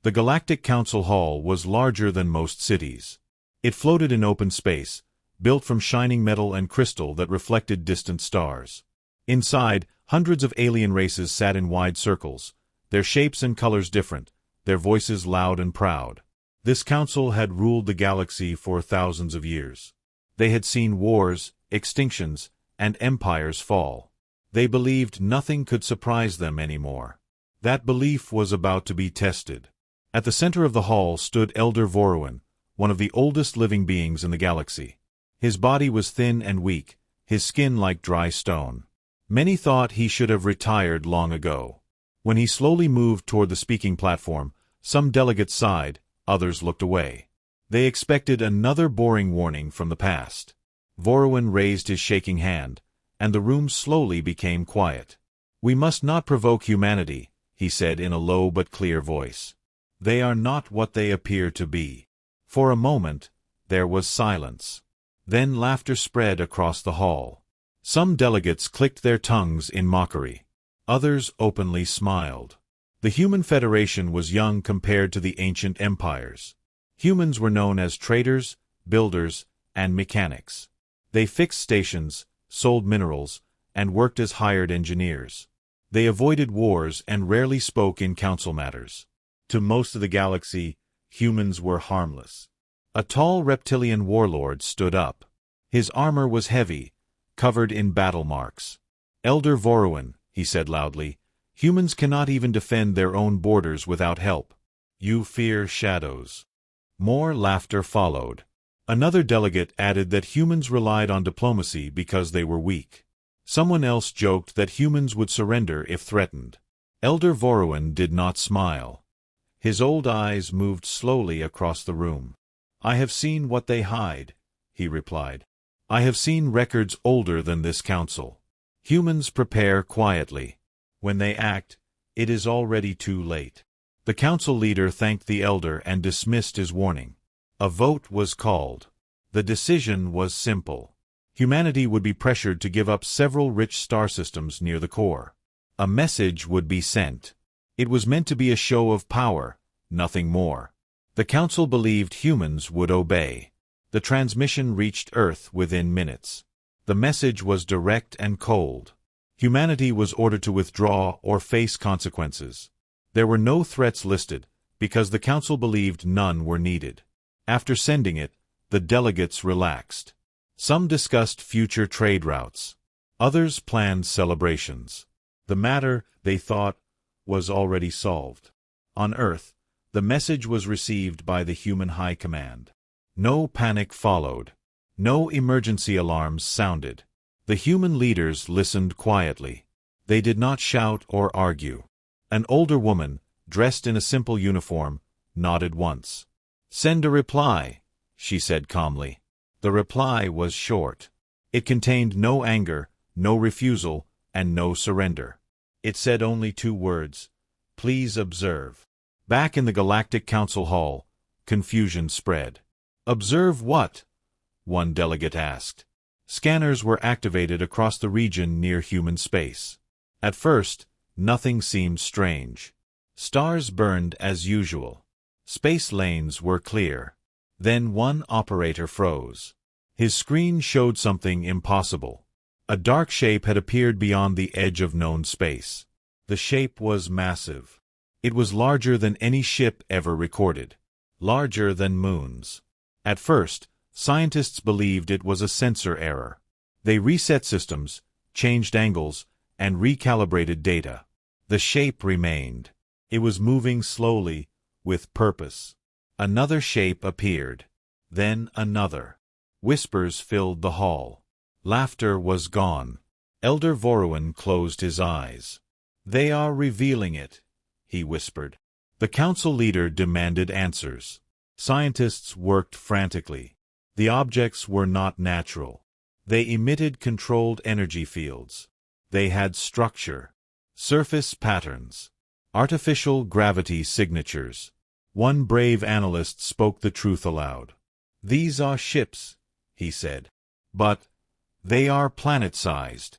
The Galactic Council Hall was larger than most cities. It floated in open space, built from shining metal and crystal that reflected distant stars. Inside, hundreds of alien races sat in wide circles, their shapes and colors different, their voices loud and proud. This council had ruled the galaxy for thousands of years. They had seen wars, extinctions, and empires fall. They believed nothing could surprise them anymore. That belief was about to be tested. At the center of the hall stood Elder Vorowin, one of the oldest living beings in the galaxy. His body was thin and weak, his skin like dry stone. Many thought he should have retired long ago. When he slowly moved toward the speaking platform, some delegates sighed, others looked away. They expected another boring warning from the past. Vorowin raised his shaking hand, and the room slowly became quiet. "We must not provoke humanity," he said in a low but clear voice. "They are not what they appear to be." For a moment, there was silence. Then laughter spread across the hall. Some delegates clicked their tongues in mockery. Others openly smiled. The Human Federation was young compared to the ancient empires. Humans were known as traders, builders, and mechanics. They fixed stations, sold minerals, and worked as hired engineers. They avoided wars and rarely spoke in council matters. To most of the galaxy, humans were harmless. A tall reptilian warlord stood up. His armor was heavy, covered in battle marks. "Elder Vorowin," he said loudly, "humans cannot even defend their own borders without help. You fear shadows." More laughter followed. Another delegate added that humans relied on diplomacy because they were weak. Someone else joked that humans would surrender if threatened. Elder Vorowin did not smile. His old eyes moved slowly across the room. "I have seen what they hide," he replied. "I have seen records older than this council. Humans prepare quietly. When they act, it is already too late." The council leader thanked the elder and dismissed his warning. A vote was called. The decision was simple. Humanity would be pressured to give up several rich star systems near the core. A message would be sent. It was meant to be a show of power, nothing more. The council believed humans would obey. The transmission reached Earth within minutes. The message was direct and cold. Humanity was ordered to withdraw or face consequences. There were no threats listed, because the council believed none were needed. After sending it, the delegates relaxed. Some discussed future trade routes. Others planned celebrations. The matter, they thought, was already solved. On Earth, the message was received by the human high command. No panic followed. No emergency alarms sounded. The human leaders listened quietly. They did not shout or argue. An older woman, dressed in a simple uniform, nodded once. "Send a reply," she said calmly. The reply was short. It contained no anger, no refusal, and no surrender. It said only two words: "Please observe." Back in the Galactic Council Hall, confusion spread. "Observe what?" one delegate asked. Scanners were activated across the region near human space. At first, nothing seemed strange. Stars burned as usual. Space lanes were clear. Then one operator froze. His screen showed something impossible. A dark shape had appeared beyond the edge of known space. The shape was massive. It was larger than any ship ever recorded. Larger than moons. At first, scientists believed it was a sensor error. They reset systems, changed angles, and recalibrated data. The shape remained. It was moving slowly, with purpose. Another shape appeared. Then another. Whispers filled the hall. Laughter was gone. Elder Vorowin closed his eyes. "They are revealing it," he whispered. The council leader demanded answers. Scientists worked frantically. The objects were not natural. They emitted controlled energy fields. They had structure. Surface patterns. Artificial gravity signatures. One brave analyst spoke the truth aloud. "These are ships," he said. "But they are planet-sized."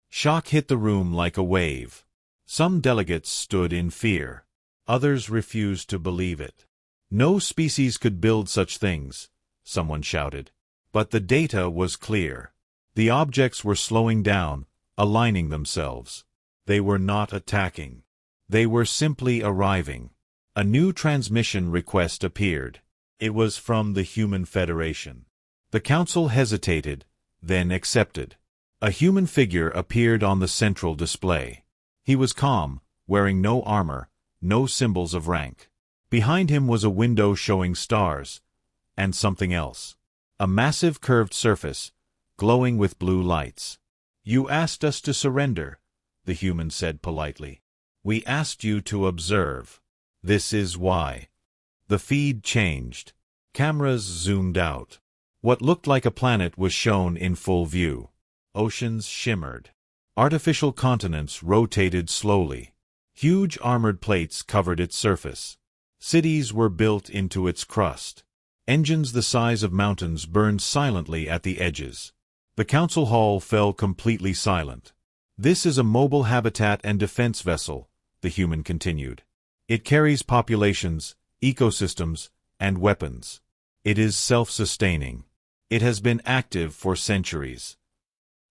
Shock hit the room like a wave. Some delegates stood in fear. Others refused to believe it. No species could build such things, someone shouted. But the data was clear. The objects were slowing down, aligning themselves. They were not attacking. They were simply arriving. A new transmission request appeared. It was from the Human Federation. The Council hesitated, then accepted. A human figure appeared on the central display. He was calm, wearing no armor, no symbols of rank. Behind him was a window showing stars, and something else. A massive curved surface, glowing with blue lights. "You asked us to surrender," the human said politely. "We asked you to observe. This is why." The feed changed. Cameras zoomed out. What looked like a planet was shown in full view. Oceans shimmered. Artificial continents rotated slowly. Huge armored plates covered its surface. Cities were built into its crust. Engines the size of mountains burned silently at the edges. The council hall fell completely silent. "This is a mobile habitat and defense vessel," the human continued. "It carries populations, ecosystems, and weapons. It is self-sustaining. It has been active for centuries."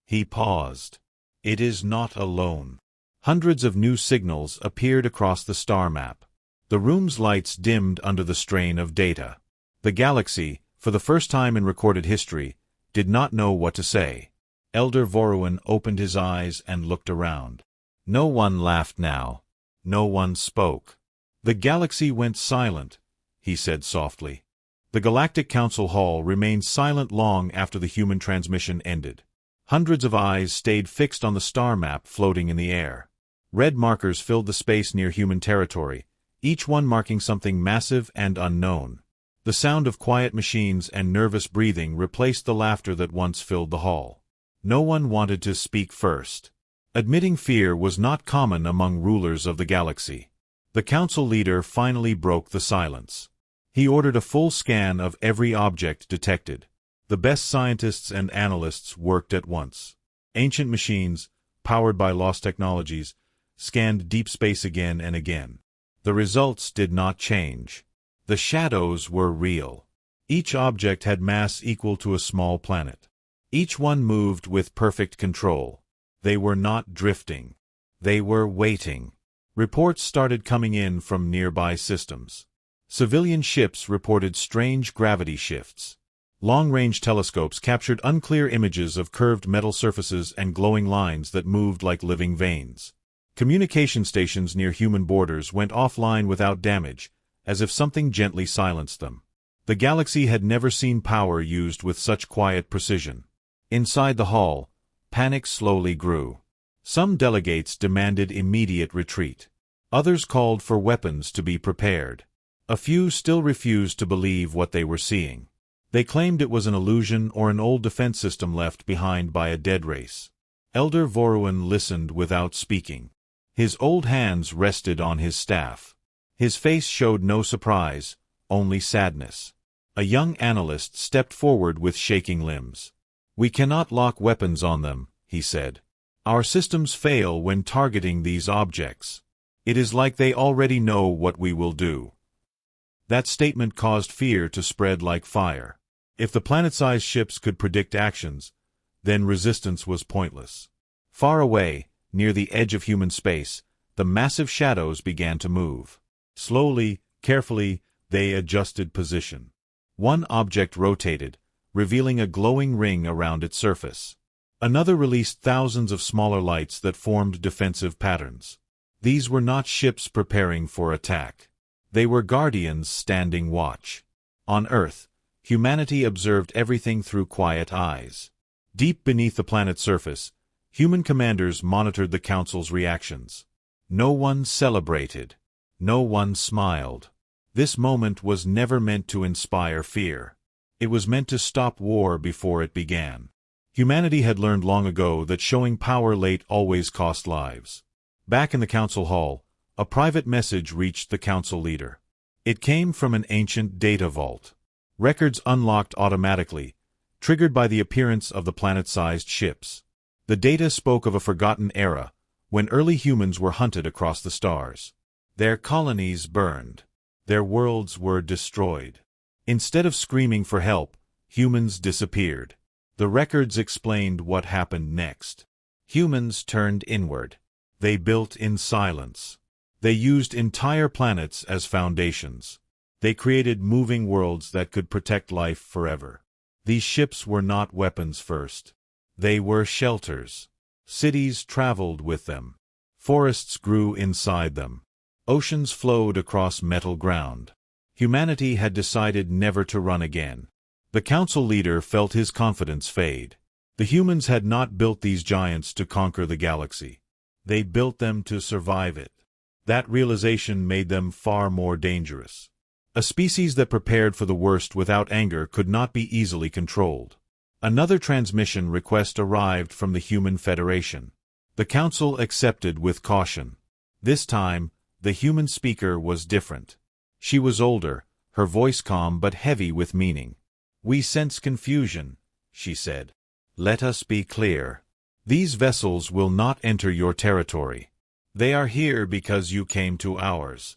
He paused. "It is not alone." Hundreds of new signals appeared across the star map. The room's lights dimmed under the strain of data. The galaxy, for the first time in recorded history, did not know what to say. Elder Voruan opened his eyes and looked around. No one laughed now. No one spoke. "The galaxy went silent," he said softly. The Galactic Council Hall remained silent long after the human transmission ended. Hundreds of eyes stayed fixed on the star map floating in the air. Red markers filled the space near human territory, each one marking something massive and unknown. The sound of quiet machines and nervous breathing replaced the laughter that once filled the hall. No one wanted to speak first. Admitting fear was not common among rulers of the galaxy. The council leader finally broke the silence. He ordered a full scan of every object detected. The best scientists and analysts worked at once. Ancient machines, powered by lost technologies, scanned deep space again and again. The results did not change. The shadows were real. Each object had mass equal to a small planet. Each one moved with perfect control. They were not drifting. They were waiting. Reports started coming in from nearby systems. Civilian ships reported strange gravity shifts. Long-range telescopes captured unclear images of curved metal surfaces and glowing lines that moved like living veins. Communication stations near human borders went offline without damage, as if something gently silenced them. The galaxy had never seen power used with such quiet precision. Inside the hall, panic slowly grew. Some delegates demanded immediate retreat. Others called for weapons to be prepared. A few still refused to believe what they were seeing. They claimed it was an illusion or an old defense system left behind by a dead race. Elder Voruan listened without speaking. His old hands rested on his staff. His face showed no surprise, only sadness. A young analyst stepped forward with shaking limbs. "We cannot lock weapons on them," he said. "Our systems fail when targeting these objects. It is like they already know what we will do." That statement caused fear to spread like fire. If the planet-sized ships could predict actions, then resistance was pointless. Far away, near the edge of human space, the massive shadows began to move. Slowly, carefully, they adjusted position. One object rotated, revealing a glowing ring around its surface. Another released thousands of smaller lights that formed defensive patterns. These were not ships preparing for attack. They were guardians standing watch. On Earth, humanity observed everything through quiet eyes. Deep beneath the planet's surface, human commanders monitored the Council's reactions. No one celebrated. No one smiled. This moment was never meant to inspire fear. It was meant to stop war before it began. Humanity had learned long ago that showing power late always cost lives. Back in the Council Hall, a private message reached the Council leader. It came from an ancient data vault. Records unlocked automatically, triggered by the appearance of the planet-sized ships. The data spoke of a forgotten era, when early humans were hunted across the stars. Their colonies burned. Their worlds were destroyed. Instead of screaming for help, humans disappeared. The records explained what happened next. Humans turned inward. They built in silence. They used entire planets as foundations. They created moving worlds that could protect life forever. These ships were not weapons first. They were shelters. Cities traveled with them. Forests grew inside them. Oceans flowed across metal ground. Humanity had decided never to run again. The council leader felt his confidence fade. The humans had not built these giants to conquer the galaxy. They built them to survive it. That realization made them far more dangerous. A species that prepared for the worst without anger could not be easily controlled. Another transmission request arrived from the Human Federation. The council accepted with caution. This time, the human speaker was different. She was older, her voice calm but heavy with meaning. "We sense confusion," she said. "Let us be clear. These vessels will not enter your territory. They are here because you came to ours."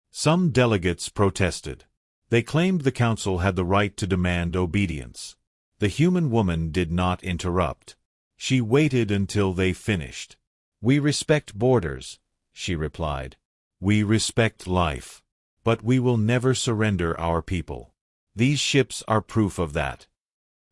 Some delegates protested. They claimed the council had the right to demand obedience. The human woman did not interrupt. She waited until they finished. "We respect borders," she replied. "We respect life. But we will never surrender our people. These ships are proof of that."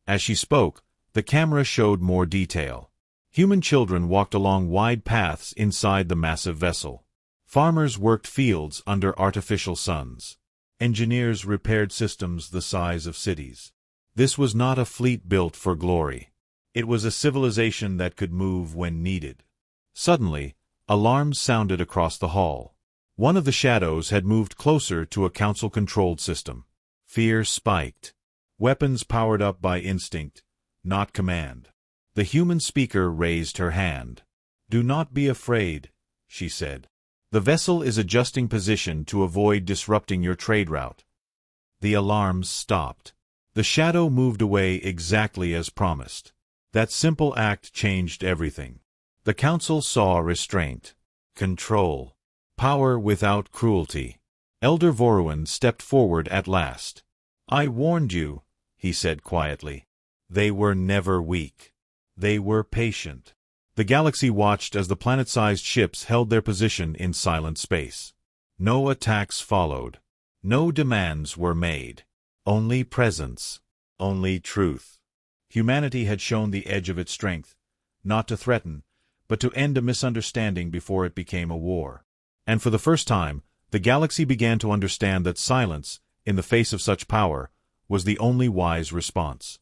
As she spoke, the camera showed more detail. Human children walked along wide paths inside the massive vessel. Farmers worked fields under artificial suns. Engineers repaired systems the size of cities. This was not a fleet built for glory. It was a civilization that could move when needed. Suddenly, alarms sounded across the hall. One of the shadows had moved closer to a council-controlled system. Fear spiked. Weapons powered up by instinct, not command. The human speaker raised her hand. "Do not be afraid," she said. "The vessel is adjusting position to avoid disrupting your trade route." The alarms stopped. The shadow moved away exactly as promised. That simple act changed everything. The council saw restraint, control, power without cruelty. Elder Voruan stepped forward at last. "I warned you," he said quietly. "They were never weak. They were patient." The galaxy watched as the planet-sized ships held their position in silent space. No attacks followed. No demands were made. Only presence. Only truth. Humanity had shown the edge of its strength, not to threaten, but to end a misunderstanding before it became a war. And for the first time, the galaxy began to understand that silence, in the face of such power, was the only wise response.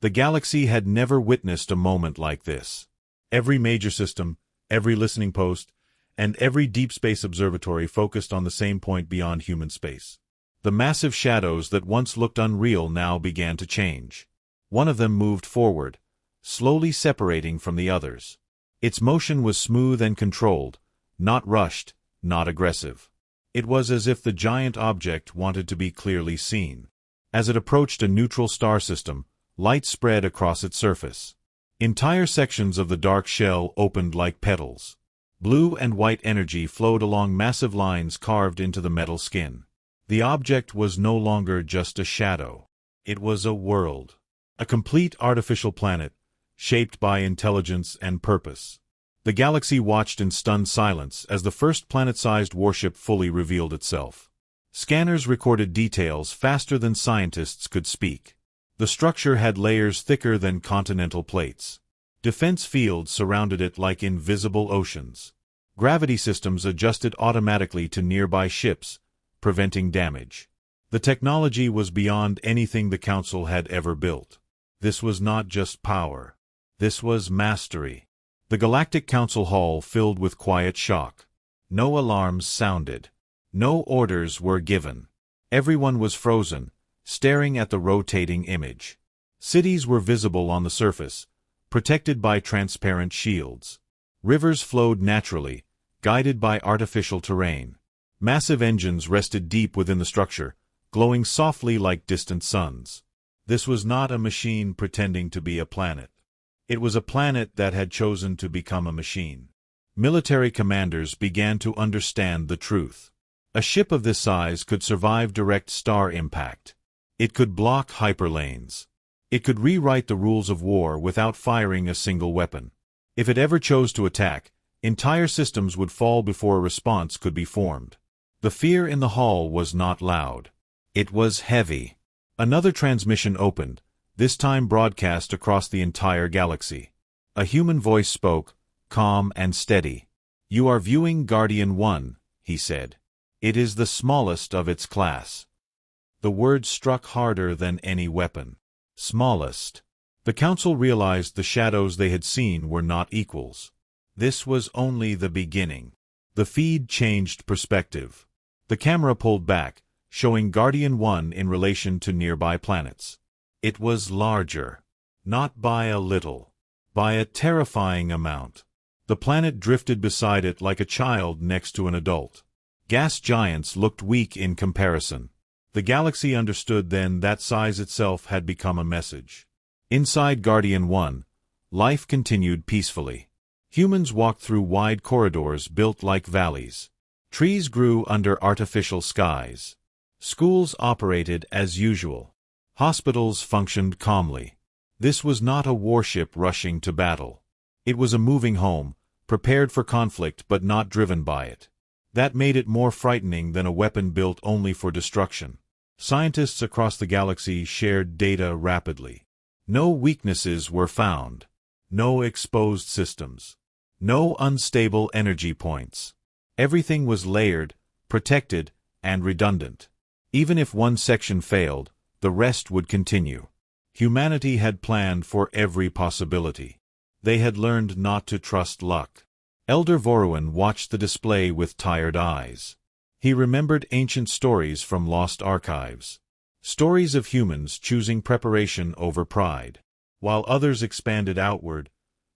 The galaxy had never witnessed a moment like this. Every major system, every listening post, and every deep space observatory focused on the same point beyond human space. The massive shadows that once looked unreal now began to change. One of them moved forward, slowly separating from the others. Its motion was smooth and controlled, not rushed, not aggressive. It was as if the giant object wanted to be clearly seen. As it approached a neutral star system, light spread across its surface. Entire sections of the dark shell opened like petals. Blue and white energy flowed along massive lines carved into the metal skin. The object was no longer just a shadow. It was a world. A complete artificial planet, shaped by intelligence and purpose. The galaxy watched in stunned silence as the first planet-sized warship fully revealed itself. Scanners recorded details faster than scientists could speak. The structure had layers thicker than continental plates. Defense fields surrounded it like invisible oceans. Gravity systems adjusted automatically to nearby ships, preventing damage. The technology was beyond anything the Council had ever built. This was not just power. This was mastery. The Galactic Council Hall filled with quiet shock. No alarms sounded. No orders were given. Everyone was frozen, staring at the rotating image. Cities were visible on the surface, protected by transparent shields. Rivers flowed naturally, guided by artificial terrain. Massive engines rested deep within the structure, glowing softly like distant suns. This was not a machine pretending to be a planet. It was a planet that had chosen to become a machine. Military commanders began to understand the truth. A ship of this size could survive direct star impact. It could block hyperlanes. It could rewrite the rules of war without firing a single weapon. If it ever chose to attack, entire systems would fall before a response could be formed. The fear in the hall was not loud. It was heavy. Another transmission opened, this time broadcast across the entire galaxy. A human voice spoke, calm and steady. "You are viewing Guardian 1, he said. "It is the smallest of its class." The word struck harder than any weapon. Smallest. The Council realized the shadows they had seen were not equals. This was only the beginning. The feed changed perspective. The camera pulled back, showing Guardian 1 in relation to nearby planets. It was larger. Not by a little. By a terrifying amount. The planet drifted beside it like a child next to an adult. Gas giants looked weak in comparison. The galaxy understood then that size itself had become a message. Inside Guardian 1, life continued peacefully. Humans walked through wide corridors built like valleys. Trees grew under artificial skies. Schools operated as usual. Hospitals functioned calmly. This was not a warship rushing to battle. It was a moving home, prepared for conflict but not driven by it. That made it more frightening than a weapon built only for destruction. Scientists across the galaxy shared data rapidly. No weaknesses were found. No exposed systems. No unstable energy points. Everything was layered, protected, and redundant. Even if one section failed, the rest would continue. Humanity had planned for every possibility. They had learned not to trust luck. Elder Voruan watched the display with tired eyes. He remembered ancient stories from lost archives. Stories of humans choosing preparation over pride. While others expanded outward,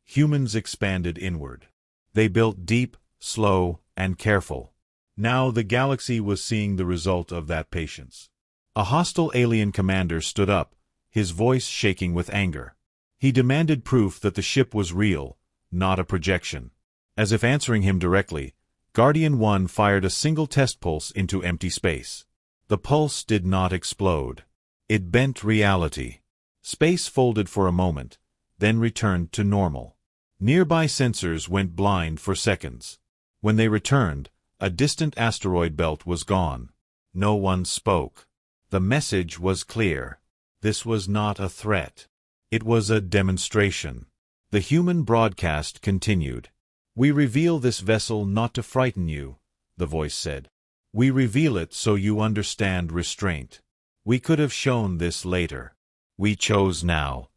humans expanded inward. They built deep, slow, and careful. Now the galaxy was seeing the result of that patience. A hostile alien commander stood up, his voice shaking with anger. He demanded proof that the ship was real, not a projection. As if answering him directly, Guardian 1 fired a single test pulse into empty space. The pulse did not explode. It bent reality. Space folded for a moment, then returned to normal. Nearby sensors went blind for seconds. When they returned, a distant asteroid belt was gone. No one spoke. The message was clear. This was not a threat. It was a demonstration. The human broadcast continued. "We reveal this vessel not to frighten you," the voice said. "We reveal it so you understand restraint. We could have shown this later. We chose now."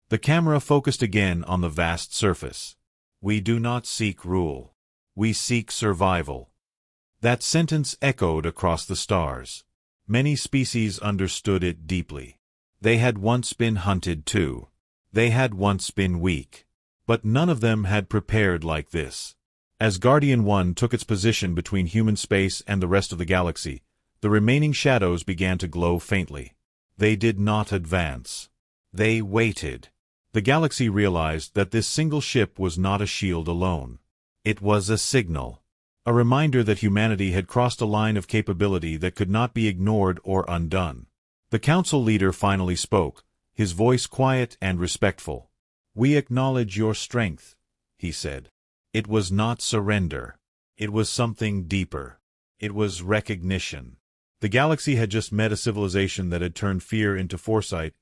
The camera focused again on the vast surface. "We do not seek rule. We seek survival." That sentence echoed across the stars. Many species understood it deeply. They had once been hunted too. They had once been weak. But none of them had prepared like this. As Guardian 1 took its position between human space and the rest of the galaxy, the remaining shadows began to glow faintly. They did not advance. They waited. The galaxy realized that this single ship was not a shield alone. It was a signal. A reminder that humanity had crossed a line of capability that could not be ignored or undone. The council leader finally spoke, his voice quiet and respectful. "We acknowledge your strength," he said. It was not surrender. It was something deeper. It was recognition. The galaxy had just met a civilization that had turned fear into foresight,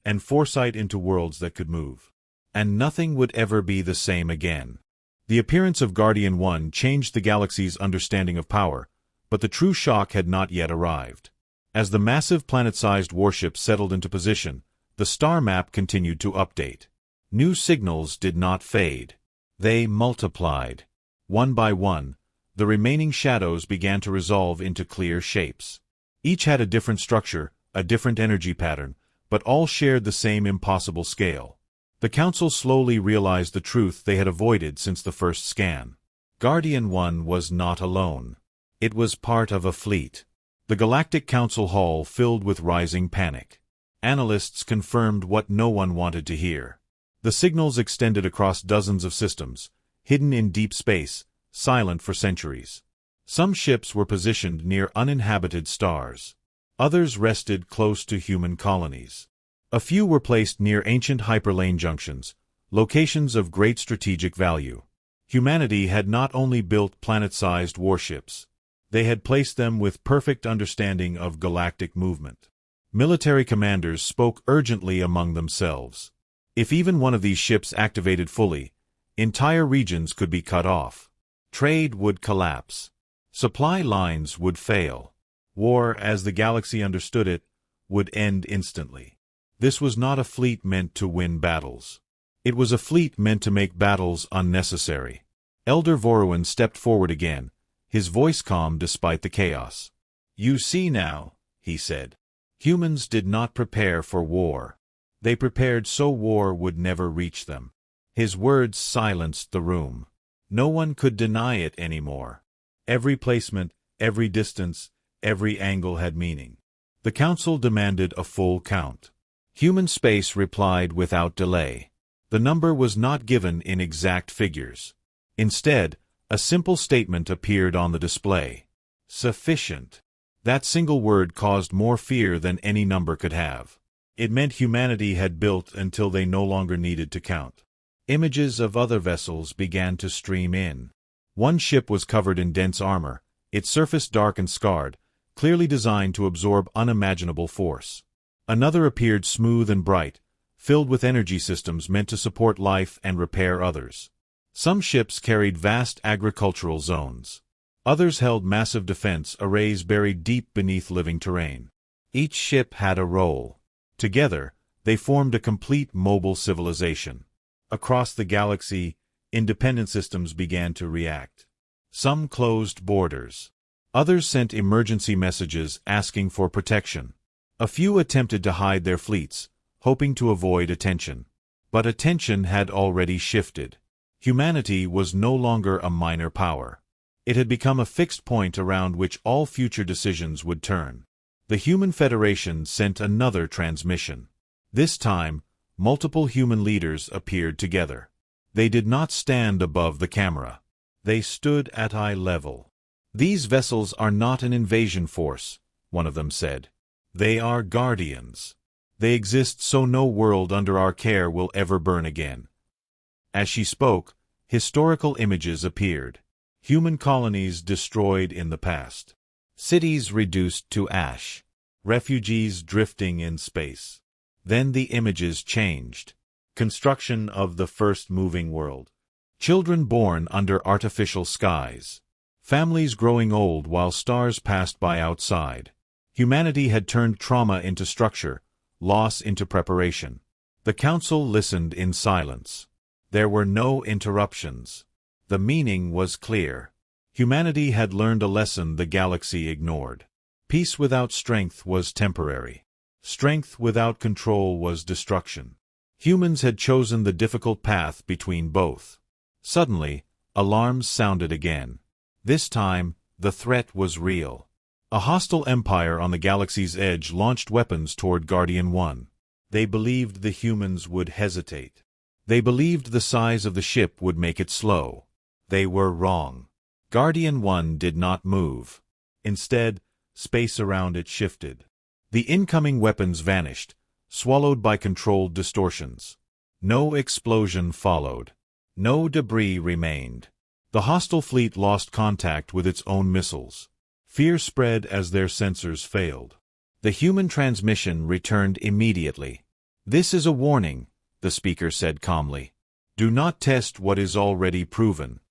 and foresight into worlds that could move. And nothing would ever be the same again. The appearance of Guardian 1 changed the galaxy's understanding of power, but the true shock had not yet arrived. As the massive planet-sized warship settled into position, the star map continued to update. New signals did not fade. They multiplied. One by one, the remaining shadows began to resolve into clear shapes. Each had a different structure, a different energy pattern, but all shared the same impossible scale. The Council slowly realized the truth they had avoided since the first scan. Guardian 1 was not alone. It was part of a fleet. The Galactic Council Hall filled with rising panic. Analysts confirmed what no one wanted to hear. The signals extended across dozens of systems, hidden in deep space, silent for centuries. Some ships were positioned near uninhabited stars. Others rested close to human colonies. A few were placed near ancient hyperlane junctions, locations of great strategic value. Humanity had not only built planet-sized warships, they had placed them with perfect understanding of galactic movement. Military commanders spoke urgently among themselves. If even one of these ships activated fully, entire regions could be cut off. Trade would collapse. Supply lines would fail. War, as the galaxy understood it, would end instantly. This was not a fleet meant to win battles. It was a fleet meant to make battles unnecessary. Elder Voruan stepped forward again, his voice calm despite the chaos. "You see now," he said. "Humans did not prepare for war. They prepared so war would never reach them." His words silenced the room. No one could deny it anymore. Every placement, every distance, every angle had meaning. The council demanded a full count. Human space replied without delay. The number was not given in exact figures. Instead, a simple statement appeared on the display. Sufficient. That single word caused more fear than any number could have. It meant humanity had built until they no longer needed to count. Images of other vessels began to stream in. One ship was covered in dense armor, its surface dark and scarred, clearly designed to absorb unimaginable force. Another appeared smooth and bright, filled with energy systems meant to support life and repair others. Some ships carried vast agricultural zones. Others held massive defense arrays buried deep beneath living terrain. Each ship had a role. Together, they formed a complete mobile civilization. Across the galaxy, independent systems began to react. Some closed borders. Others sent emergency messages asking for protection. A few attempted to hide their fleets, hoping to avoid attention. But attention had already shifted. Humanity was no longer a minor power. It had become a fixed point around which all future decisions would turn. The Human Federation sent another transmission. This time, multiple human leaders appeared together. They did not stand above the camera. They stood at eye level. "These vessels are not an invasion force," one of them said. "They are guardians. They exist so no world under our care will ever burn again." As she spoke, historical images appeared. Human colonies destroyed in the past. Cities reduced to ash. Refugees drifting in space. Then the images changed. Construction of the first moving world. Children born under artificial skies. Families growing old while stars passed by outside. Humanity had turned trauma into structure, loss into preparation. The council listened in silence. There were no interruptions. The meaning was clear. Humanity had learned a lesson the galaxy ignored. Peace without strength was temporary. Strength without control was destruction. Humans had chosen the difficult path between both. Suddenly, alarms sounded again. This time, the threat was real. A hostile empire on the galaxy's edge launched weapons toward Guardian 1. They believed the humans would hesitate. They believed the size of the ship would make it slow. They were wrong. Guardian 1 did not move. Instead, space around it shifted. The incoming weapons vanished, swallowed by controlled distortions. No explosion followed. No debris remained. The hostile fleet lost contact with its own missiles. Fear spread as their sensors failed. The human transmission returned immediately. "This is a warning," the speaker said calmly. "Do not test what is already proven."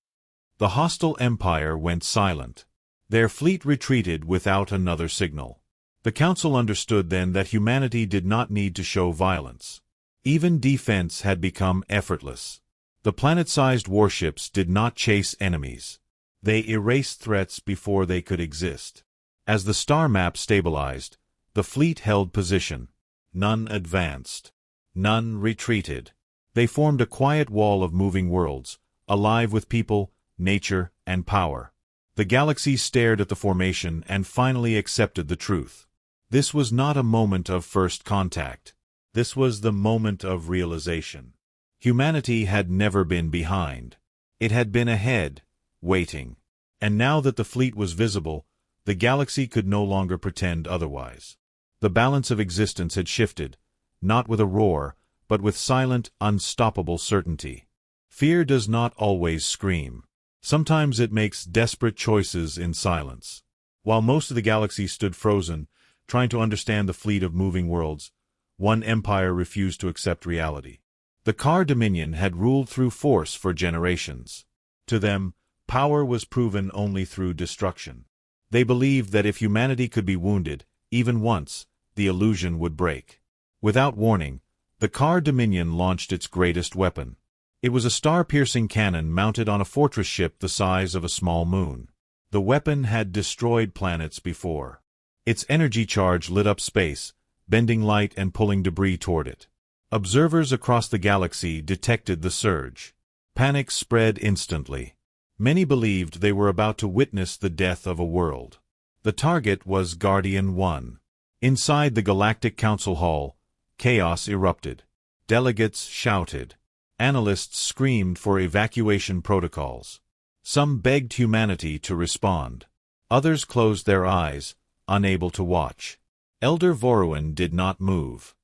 The hostile empire went silent. Their fleet retreated without another signal. The council understood then that humanity did not need to show violence. Even defense had become effortless. The planet-sized warships did not chase enemies. They erased threats before they could exist. As the star map stabilized, the fleet held position. None advanced. None retreated. They formed a quiet wall of moving worlds, alive with people, nature, and power. The galaxy stared at the formation and finally accepted the truth. This was not a moment of first contact. This was the moment of realization. Humanity had never been behind. It had been ahead, waiting. And now that the fleet was visible, the galaxy could no longer pretend otherwise. The balance of existence had shifted, not with a roar, but with silent, unstoppable certainty. Fear does not always scream. Sometimes it makes desperate choices in silence. While most of the galaxy stood frozen, trying to understand the fleet of moving worlds, one empire refused to accept reality. The Kar Dominion had ruled through force for generations. To them, power was proven only through destruction. They believed that if humanity could be wounded, even once, the illusion would break. Without warning, the Kar Dominion launched its greatest weapon. It was a star-piercing cannon mounted on a fortress ship the size of a small moon. The weapon had destroyed planets before. Its energy charge lit up space, bending light and pulling debris toward it. Observers across the galaxy detected the surge. Panic spread instantly. Many believed they were about to witness the death of a world. The target was Guardian 1. Inside the Galactic Council Hall, chaos erupted. Delegates shouted. Analysts screamed for evacuation protocols. Some begged humanity to respond. Others closed their eyes, unable to watch. Elder Voruan did not move.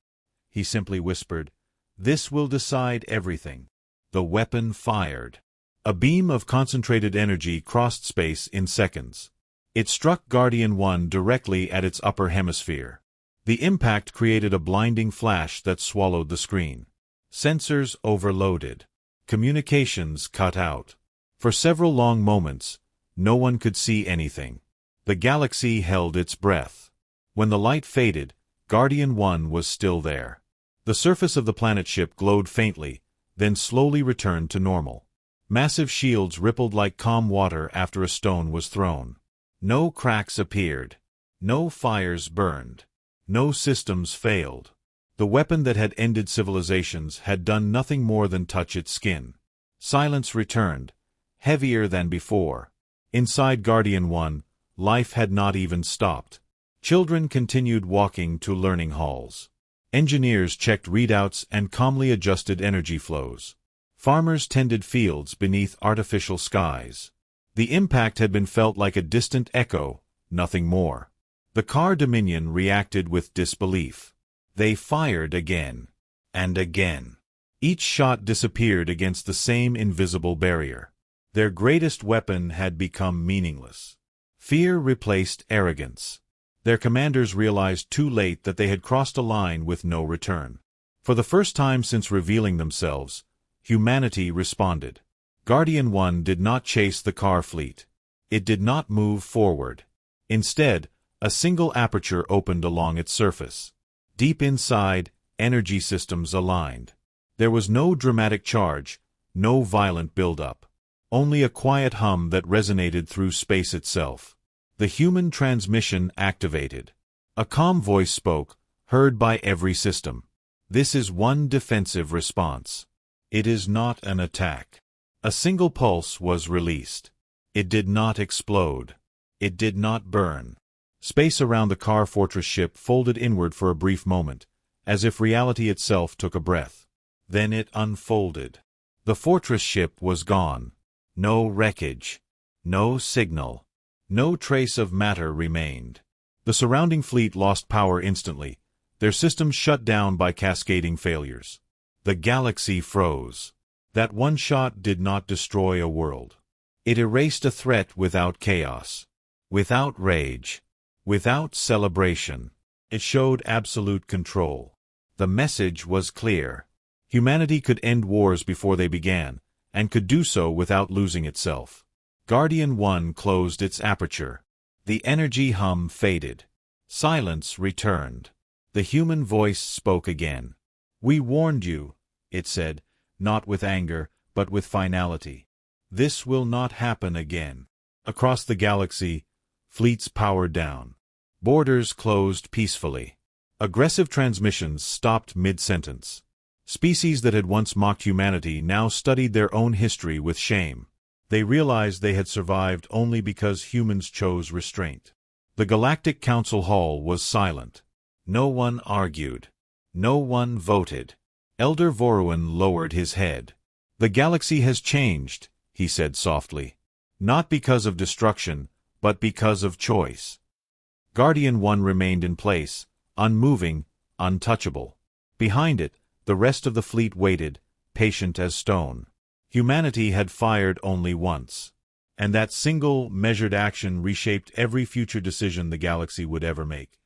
He simply whispered, "This will decide everything." The weapon fired. A beam of concentrated energy crossed space in seconds. It struck Guardian 1 directly at its upper hemisphere. The impact created a blinding flash that swallowed the screen. Sensors overloaded. Communications cut out. For several long moments, no one could see anything. The galaxy held its breath. When the light faded, Guardian 1 was still there. The surface of the planet ship glowed faintly, then slowly returned to normal. Massive shields rippled like calm water after a stone was thrown. No cracks appeared. No fires burned. No systems failed. The weapon that had ended civilizations had done nothing more than touch its skin. Silence returned, heavier than before. Inside Guardian 1, life had not even stopped. Children continued walking to learning halls. Engineers checked readouts and calmly adjusted energy flows. Farmers tended fields beneath artificial skies. The impact had been felt like a distant echo, nothing more. The Kar Dominion reacted with disbelief. They fired again. And again. Each shot disappeared against the same invisible barrier. Their greatest weapon had become meaningless. Fear replaced arrogance. Their commanders realized too late that they had crossed a line with no return. For the first time since revealing themselves, humanity responded. Guardian 1 did not chase the Kar fleet. It did not move forward. Instead, a single aperture opened along its surface. Deep inside, energy systems aligned. There was no dramatic charge, no violent buildup. Only a quiet hum that resonated through space itself. The human transmission activated. A calm voice spoke, heard by every system. This is one defensive response. It is not an attack. A single pulse was released. It did not explode. It did not burn. Space around the Kar fortress ship folded inward for a brief moment, as if reality itself took a breath. Then it unfolded. The fortress ship was gone. No wreckage. No signal. No trace of matter remained. The surrounding fleet lost power instantly, their systems shut down by cascading failures. The galaxy froze. That one shot did not destroy a world. It erased a threat without chaos, without rage, without celebration. It showed absolute control. The message was clear. Humanity could end wars before they began, and could do so without losing itself. Guardian 1 closed its aperture. The energy hum faded. Silence returned. The human voice spoke again. "We warned you," it said, not with anger, but with finality. "This will not happen again." Across the galaxy, fleets powered down. Borders closed peacefully. Aggressive transmissions stopped mid-sentence. Species that had once mocked humanity now studied their own history with shame. They realized they had survived only because humans chose restraint. The Galactic Council Hall was silent. No one argued. No one voted. Elder Voruan lowered his head. "The galaxy has changed," he said softly. Not because of destruction, but because of choice. Guardian 1 remained in place, unmoving, untouchable. Behind it, the rest of the fleet waited, patient as stone. Humanity had fired only once. And that single, measured action reshaped every future decision the galaxy would ever make.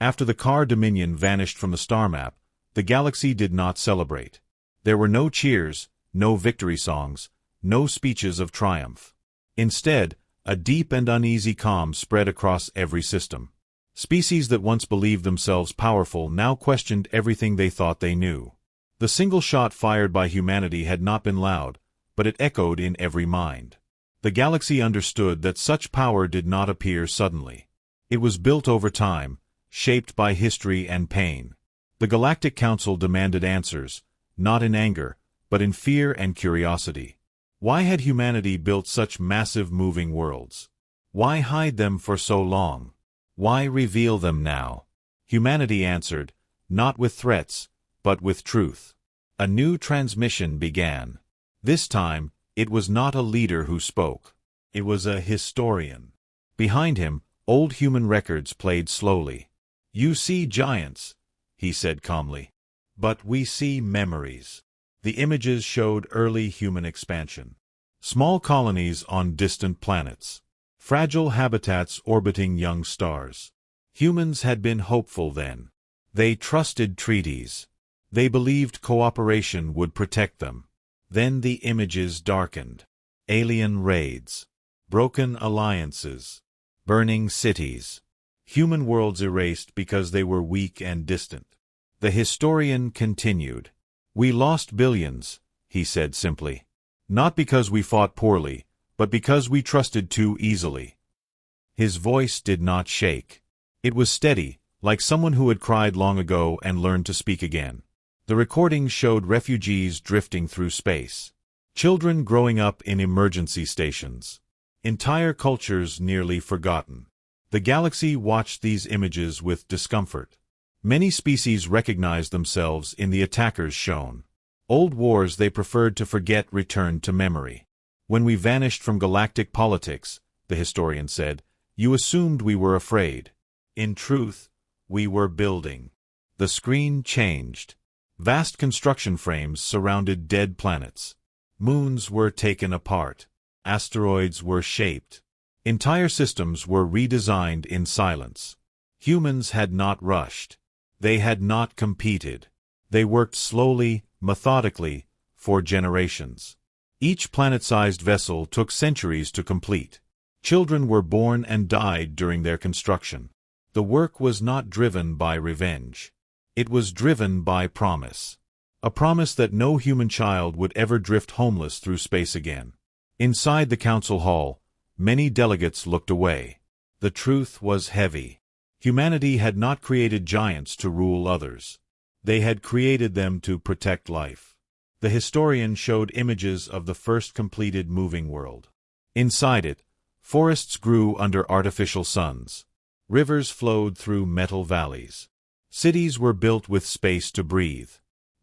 After the Car Dominion vanished from the star map, the galaxy did not celebrate. There were no cheers, no victory songs, no speeches of triumph. Instead, a deep and uneasy calm spread across every system. Species that once believed themselves powerful now questioned everything they thought they knew. The single shot fired by humanity had not been loud, but it echoed in every mind. The galaxy understood that such power did not appear suddenly. It was built over time, shaped by history and pain. The Galactic Council demanded answers, not in anger, but in fear and curiosity. Why had humanity built such massive moving worlds? Why hide them for so long? Why reveal them now? Humanity answered, not with threats, but with truth. A new transmission began. This time, it was not a leader who spoke. It was a historian. Behind him, old human records played slowly. You see giants, he said calmly. But we see memories. The images showed early human expansion. Small colonies on distant planets. Fragile habitats orbiting young stars. Humans had been hopeful then. They trusted treaties. They believed cooperation would protect them. Then the images darkened. Alien raids. Broken alliances. Burning cities. Human worlds erased because they were weak and distant. The historian continued. We lost billions, he said simply. Not because we fought poorly, but because we trusted too easily. His voice did not shake. It was steady, like someone who had cried long ago and learned to speak again. The recordings showed refugees drifting through space. Children growing up in emergency stations. Entire cultures nearly forgotten. The galaxy watched these images with discomfort. Many species recognized themselves in the attackers shown. Old wars they preferred to forget returned to memory. When we vanished from galactic politics, the historian said, you assumed we were afraid. In truth, we were building. The screen changed. Vast construction frames surrounded dead planets. Moons were taken apart. Asteroids were shaped. Entire systems were redesigned in silence. Humans had not rushed. They had not competed. They worked slowly, methodically, for generations. Each planet-sized vessel took centuries to complete. Children were born and died during their construction. The work was not driven by revenge. It was driven by promise. A promise that no human child would ever drift homeless through space again. Inside the council hall, many delegates looked away. The truth was heavy. Humanity had not created giants to rule others. They had created them to protect life. The historian showed images of the first completed moving world. Inside it, forests grew under artificial suns. Rivers flowed through metal valleys. Cities were built with space to breathe.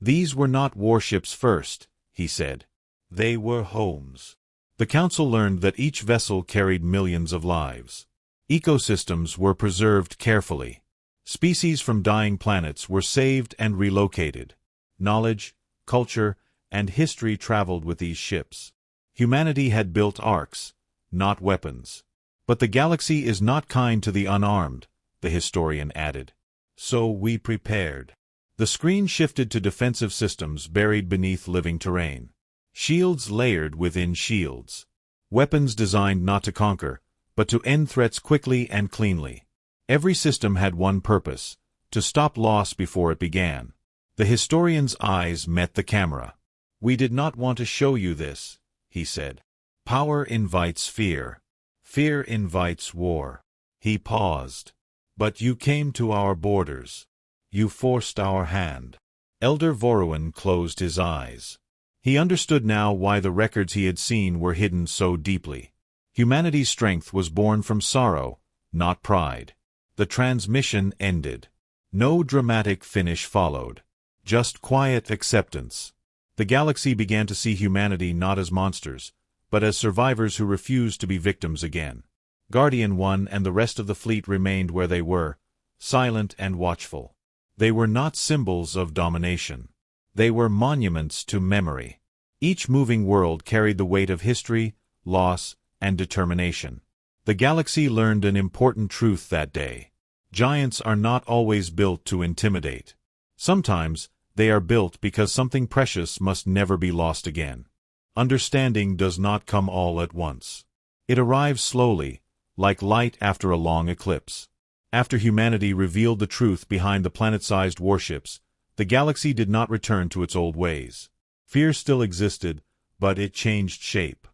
These were not warships first, he said. They were homes. The council learned that each vessel carried millions of lives. Ecosystems were preserved carefully. Species from dying planets were saved and relocated. Knowledge, culture, and history traveled with these ships. Humanity had built arcs, not weapons. But the galaxy is not kind to the unarmed, the historian added. So we prepared. The screen shifted to defensive systems buried beneath living terrain. Shields layered within shields. Weapons designed not to conquer, but to end threats quickly and cleanly. Every system had one purpose, to stop loss before it began. The historian's eyes met the camera. We did not want to show you this, he said. Power invites fear. Fear invites war. He paused. But you came to our borders. You forced our hand. Elder Voruan closed his eyes. He understood now why the records he had seen were hidden so deeply. Humanity's strength was born from sorrow, not pride. The transmission ended. No dramatic finish followed. Just quiet acceptance. The galaxy began to see humanity not as monsters, but as survivors who refused to be victims again. Guardian 1 and the rest of the fleet remained where they were, silent and watchful. They were not symbols of domination. They were monuments to memory. Each moving world carried the weight of history, loss, and determination. The galaxy learned an important truth that day. Giants are not always built to intimidate. Sometimes, they are built because something precious must never be lost again. Understanding does not come all at once. It arrives slowly, like light after a long eclipse. After humanity revealed the truth behind the planet-sized warships, the galaxy did not return to its old ways. Fear still existed, but it changed shape.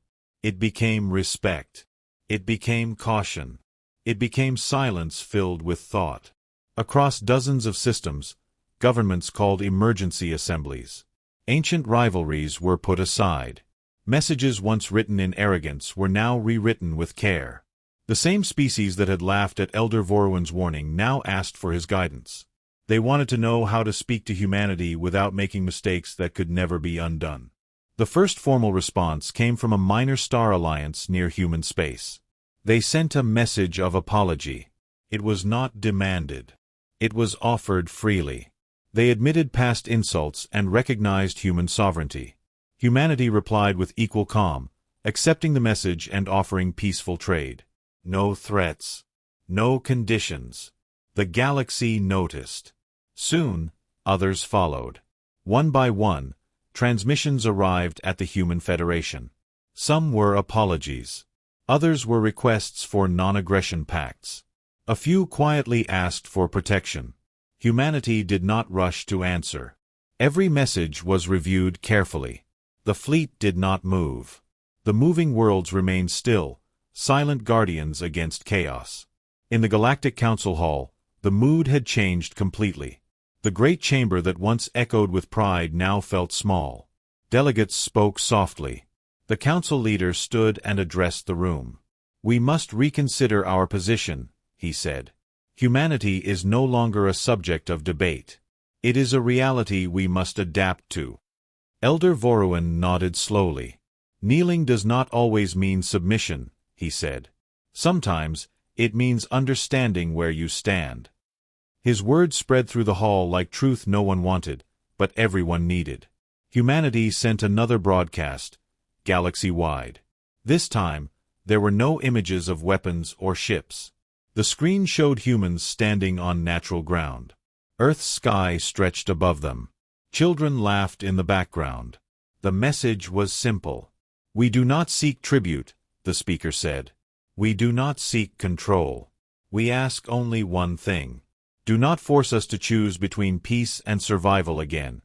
It became respect. It became caution. It became silence filled with thought. Across dozens of systems, governments called emergency assemblies. Ancient rivalries were put aside. Messages once written in arrogance were now rewritten with care. The same species that had laughed at Elder Vorwin's warning now asked for his guidance. They wanted to know how to speak to humanity without making mistakes that could never be undone. The first formal response came from a minor star alliance near human space. They sent a message of apology. It was not demanded. It was offered freely. They admitted past insults and recognized human sovereignty. Humanity replied with equal calm, accepting the message and offering peaceful trade. No threats. No conditions. The galaxy noticed. Soon, others followed. One by one, transmissions arrived at the Human Federation. Some were apologies. Others were requests for non-aggression pacts. A few quietly asked for protection. Humanity did not rush to answer. Every message was reviewed carefully. The fleet did not move. The moving worlds remained still, silent guardians against chaos. In the Galactic Council Hall, the mood had changed completely. The great chamber that once echoed with pride now felt small. Delegates spoke softly. The council leader stood and addressed the room. "We must reconsider our position," he said. "Humanity is no longer a subject of debate. It is a reality we must adapt to." Elder Vorwin nodded slowly. "Kneeling does not always mean submission," he said. "Sometimes, it means understanding where you stand." His words spread through the hall like truth no one wanted, but everyone needed. Humanity sent another broadcast, galaxy-wide. This time, there were no images of weapons or ships. The screen showed humans standing on natural ground. Earth's sky stretched above them. Children laughed in the background. The message was simple. "We do not seek tribute," the speaker said. "We do not seek control. We ask only one thing. Do not force us to choose between peace and survival again."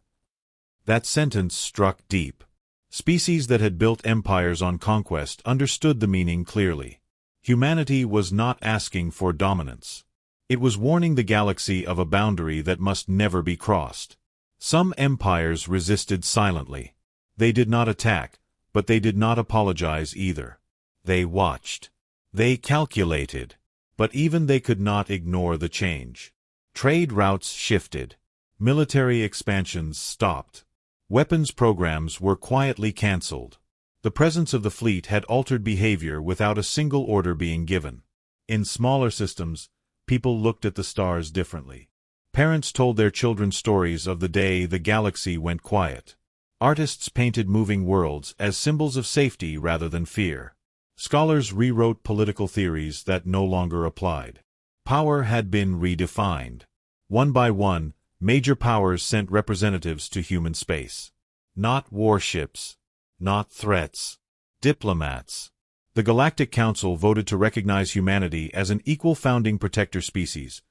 That sentence struck deep. Species that had built empires on conquest understood the meaning clearly. Humanity was not asking for dominance. It was warning the galaxy of a boundary that must never be crossed. Some empires resisted silently. They did not attack, but they did not apologize either. They watched. They calculated. But even they could not ignore the change. Trade routes shifted. Military expansions stopped. Weapons programs were quietly cancelled. The presence of the fleet had altered behavior without a single order being given. In smaller systems, people looked at the stars differently. Parents told their children stories of the day the galaxy went quiet. Artists painted moving worlds as symbols of safety rather than fear. Scholars rewrote political theories that no longer applied. Power had been redefined. One by one, major powers sent representatives to human space. Not warships. Not threats. Diplomats. The Galactic Council voted to recognize humanity as an equal founding protector species,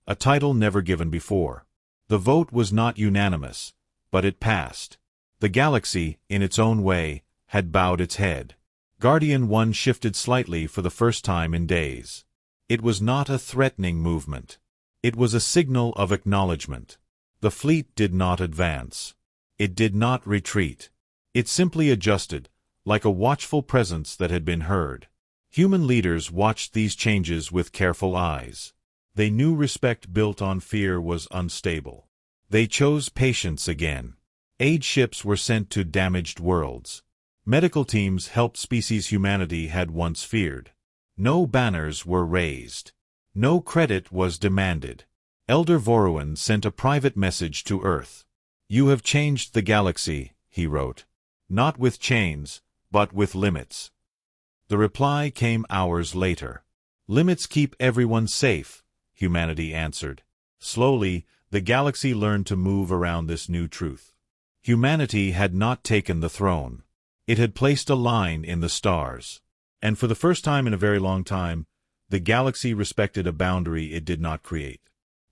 a title never given before. The vote was not unanimous, but it passed. The galaxy, in its own way, had bowed its head. Guardian 1 shifted slightly for the first time in days. It was not a threatening movement. It was a signal of acknowledgement. The fleet did not advance. It did not retreat. It simply adjusted, like a watchful presence that had been heard. Human leaders watched these changes with careful eyes. They knew respect built on fear was unstable. They chose patience again. Aid ships were sent to damaged worlds. Medical teams helped species humanity had once feared. No banners were raised. No credit was demanded. Elder Voruan sent a private message to Earth. "You have changed the galaxy," he wrote. "Not with chains, but with limits." The reply came hours later. "Limits keep everyone safe," humanity answered. Slowly, the galaxy learned to move around this new truth. Humanity had not taken the throne. It had placed a line in the stars. And for the first time in a very long time, the galaxy respected a boundary it did not create.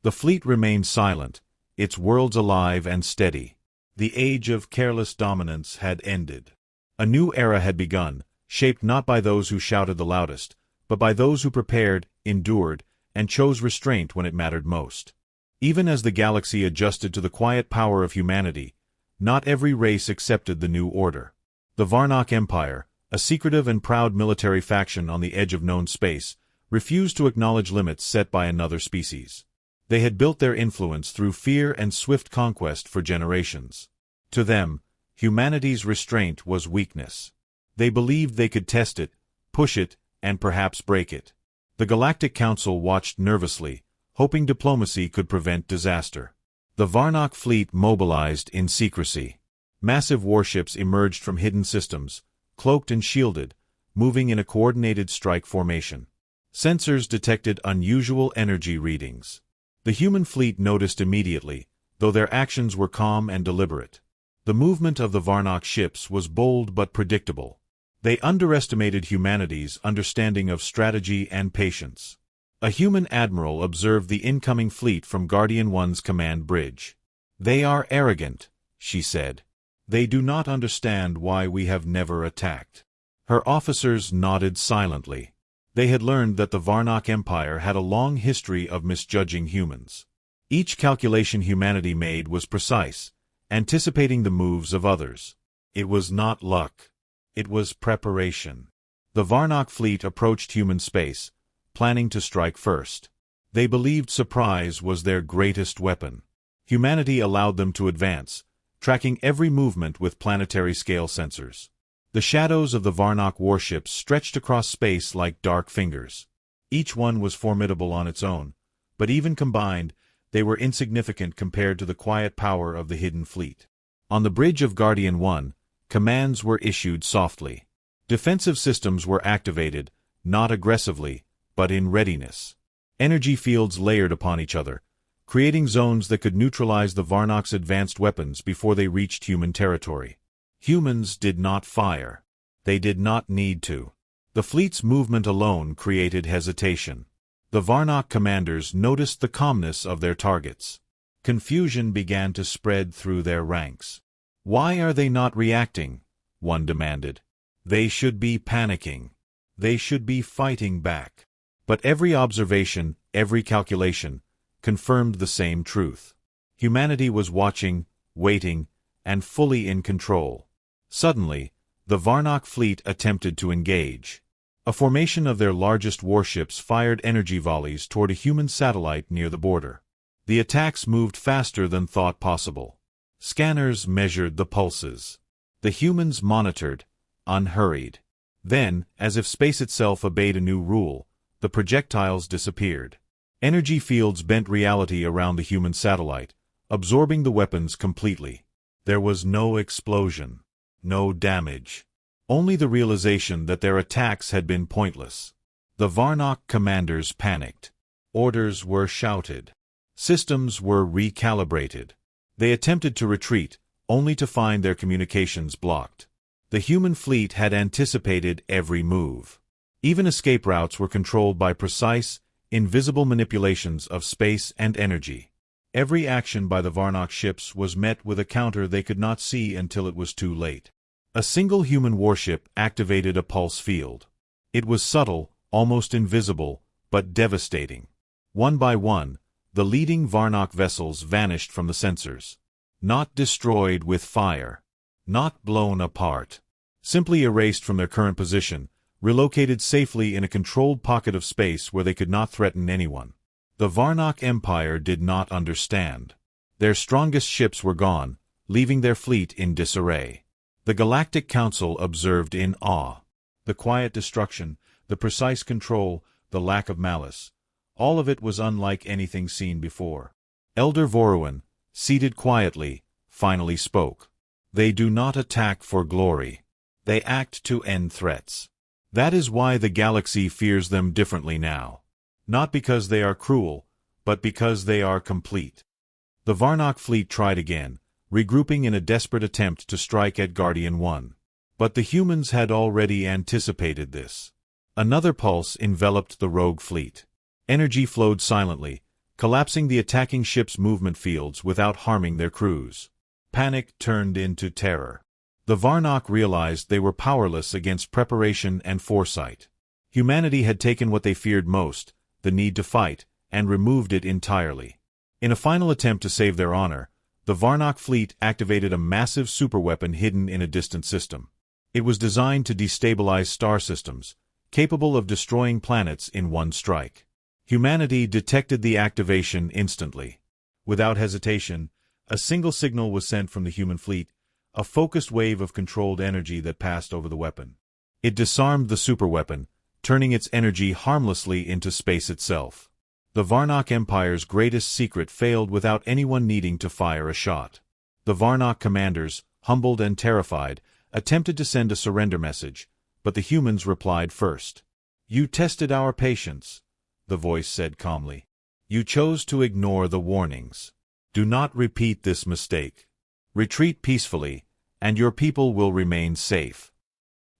The fleet remained silent, its worlds alive and steady. The age of careless dominance had ended. A new era had begun, shaped not by those who shouted the loudest, but by those who prepared, endured, and chose restraint when it mattered most. Even as the galaxy adjusted to the quiet power of humanity, not every race accepted the new order. The Varnock Empire, a secretive and proud military faction on the edge of known space, refused to acknowledge limits set by another species. They had built their influence through fear and swift conquest for generations. To them, humanity's restraint was weakness. They believed they could test it, push it, and perhaps break it. The Galactic Council watched nervously, hoping diplomacy could prevent disaster. The Varnock fleet mobilized in secrecy. Massive warships emerged from hidden systems, cloaked and shielded, moving in a coordinated strike formation. Sensors detected unusual energy readings. The human fleet noticed immediately, though their actions were calm and deliberate. The movement of the Varnock ships was bold but predictable. They underestimated humanity's understanding of strategy and patience. A human admiral observed the incoming fleet from Guardian 1's command bridge. "They are arrogant," she said. "They do not understand why we have never attacked." Her officers nodded silently. They had learned that the Varnock Empire had a long history of misjudging humans. Each calculation humanity made was precise, anticipating the moves of others. It was not luck. It was preparation. The Varnock fleet approached human space, planning to strike first. They believed surprise was their greatest weapon. Humanity allowed them to advance, tracking every movement with planetary-scale sensors. The shadows of the Varnock warships stretched across space like dark fingers. Each one was formidable on its own, but even combined, they were insignificant compared to the quiet power of the hidden fleet. On the bridge of Guardian 1, commands were issued softly. Defensive systems were activated, not aggressively, but in readiness. Energy fields layered upon each other, creating zones that could neutralize the Varnock's advanced weapons before they reached human territory. Humans did not fire. They did not need to. The fleet's movement alone created hesitation. The Varnock commanders noticed the calmness of their targets. Confusion began to spread through their ranks. "Why are they not reacting?" one demanded. "They should be panicking. They should be fighting back." But every observation, every calculation, confirmed the same truth. Humanity was watching, waiting, and fully in control. Suddenly, the Varnock fleet attempted to engage. A formation of their largest warships fired energy volleys toward a human satellite near the border. The attacks moved faster than thought possible. Scanners measured the pulses. The humans monitored, unhurried. Then, as if space itself obeyed a new rule, the projectiles disappeared. Energy fields bent reality around the human satellite, absorbing the weapons completely. There was no explosion, no damage. Only the realization that their attacks had been pointless. The Varnock commanders panicked. Orders were shouted. Systems were recalibrated. They attempted to retreat, only to find their communications blocked. The human fleet had anticipated every move. Even escape routes were controlled by precise, invisible manipulations of space and energy. Every action by the Varnock ships was met with a counter they could not see until it was too late. A single human warship activated a pulse field. It was subtle, almost invisible, but devastating. One by one, the leading Varnock vessels vanished from the sensors. Not destroyed with fire. Not blown apart. Simply erased from their current position, relocated safely in a controlled pocket of space where they could not threaten anyone. The Varnock Empire did not understand. Their strongest ships were gone, leaving their fleet in disarray. The Galactic Council observed in awe. The quiet destruction, the precise control, the lack of malice. All of it was unlike anything seen before. Elder Voruan, seated quietly, finally spoke. They do not attack for glory. They act to end threats. That is why the galaxy fears them differently now. Not because they are cruel, but because they are complete. The Varnock fleet tried again, regrouping in a desperate attempt to strike at Guardian 1. But the humans had already anticipated this. Another pulse enveloped the rogue fleet. Energy flowed silently, collapsing the attacking ship's movement fields without harming their crews. Panic turned into terror. The Varnock realized they were powerless against preparation and foresight. Humanity had taken what they feared most, the need to fight, and removed it entirely. In a final attempt to save their honor, the Varnock fleet activated a massive superweapon hidden in a distant system. It was designed to destabilize star systems, capable of destroying planets in one strike. Humanity detected the activation instantly. Without hesitation, a single signal was sent from the human fleet, a focused wave of controlled energy that passed over the weapon. It disarmed the superweapon, turning its energy harmlessly into space itself. The Varnock Empire's greatest secret failed without anyone needing to fire a shot. The Varnock commanders, humbled and terrified, attempted to send a surrender message, but the humans replied first. "You tested our patience," the voice said calmly. "You chose to ignore the warnings. Do not repeat this mistake. Retreat peacefully, and your people will remain safe."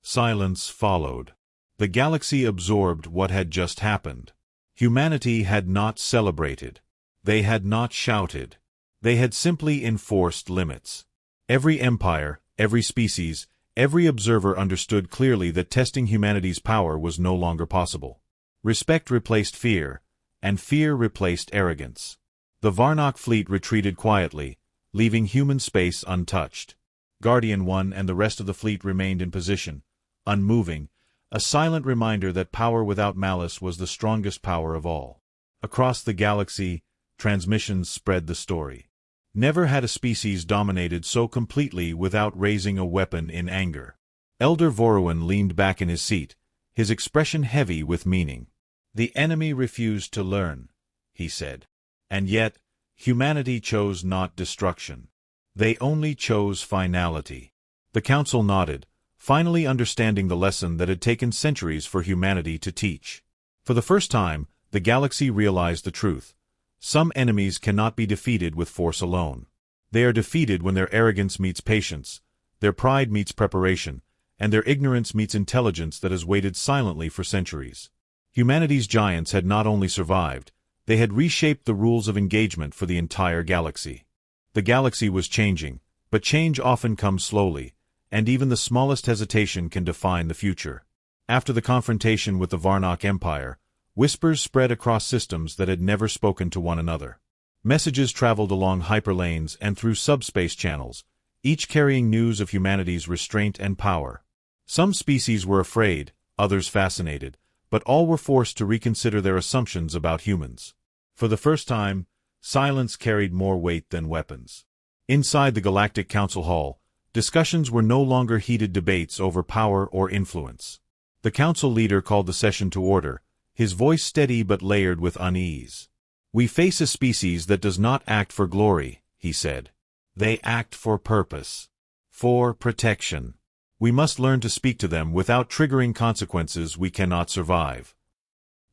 Silence followed. The galaxy absorbed what had just happened. Humanity had not celebrated. They had not shouted. They had simply enforced limits. Every empire, every species, every observer understood clearly that testing humanity's power was no longer possible. Respect replaced fear, and fear replaced arrogance. The Varnock fleet retreated quietly, leaving human space untouched. Guardian 1 and the rest of the fleet remained in position, unmoving, a silent reminder that power without malice was the strongest power of all. Across the galaxy, transmissions spread the story. Never had a species dominated so completely without raising a weapon in anger. Elder Voruan leaned back in his seat, his expression heavy with meaning. "The enemy refused to learn," he said. "And yet, humanity chose not destruction. They only chose finality." The council nodded, finally understanding the lesson that had taken centuries for humanity to teach. For the first time, the galaxy realized the truth. Some enemies cannot be defeated with force alone. They are defeated when their arrogance meets patience, their pride meets preparation, and their ignorance meets intelligence that has waited silently for centuries. Humanity's giants had not only survived, they had reshaped the rules of engagement for the entire galaxy. The galaxy was changing, but change often comes slowly, and even the smallest hesitation can define the future. After the confrontation with the Varnock Empire, whispers spread across systems that had never spoken to one another. Messages traveled along hyperlanes and through subspace channels, each carrying news of humanity's restraint and power. Some species were afraid, others fascinated, but all were forced to reconsider their assumptions about humans. For the first time, silence carried more weight than weapons. Inside the Galactic Council Hall, discussions were no longer heated debates over power or influence. The council leader called the session to order, his voice steady but layered with unease. "We face a species that does not act for glory," he said. "They act for purpose. For protection. We must learn to speak to them without triggering consequences we cannot survive."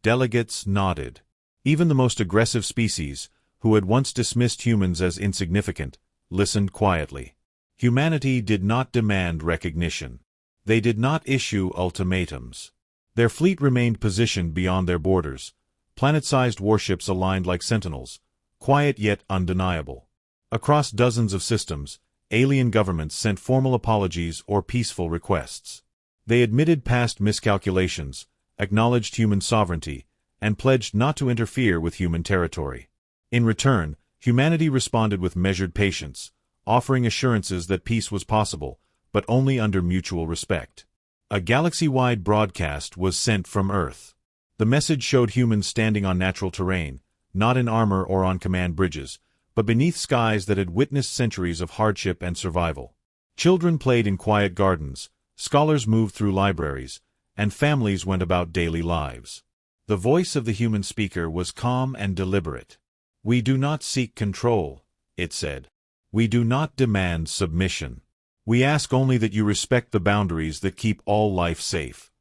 Delegates nodded. Even the most aggressive species, who had once dismissed humans as insignificant, listened quietly. Humanity did not demand recognition. They did not issue ultimatums. Their fleet remained positioned beyond their borders, planet-sized warships aligned like sentinels, quiet yet undeniable. Across dozens of systems, alien governments sent formal apologies or peaceful requests. They admitted past miscalculations, acknowledged human sovereignty, and pledged not to interfere with human territory. In return, humanity responded with measured patience, offering assurances that peace was possible, but only under mutual respect. A galaxy-wide broadcast was sent from Earth. The message showed humans standing on natural terrain, not in armor or on command bridges, but beneath skies that had witnessed centuries of hardship and survival. Children played in quiet gardens, scholars moved through libraries, and families went about daily lives. The voice of the human speaker was calm and deliberate. "We do not seek control," it said. "We do not demand submission. We ask only that you respect the boundaries that keep all life safe."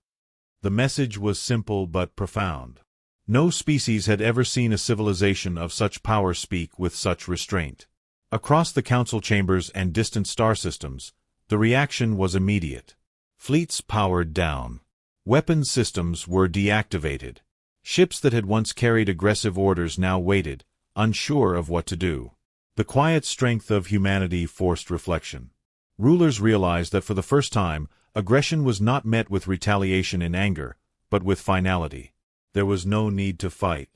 The message was simple but profound. No species had ever seen a civilization of such power speak with such restraint. Across the council chambers and distant star systems, the reaction was immediate. Fleets powered down. Weapons systems were deactivated. Ships that had once carried aggressive orders now waited, unsure of what to do. The quiet strength of humanity forced reflection. Rulers realized that for the first time, aggression was not met with retaliation in anger, but with finality. There was no need to fight.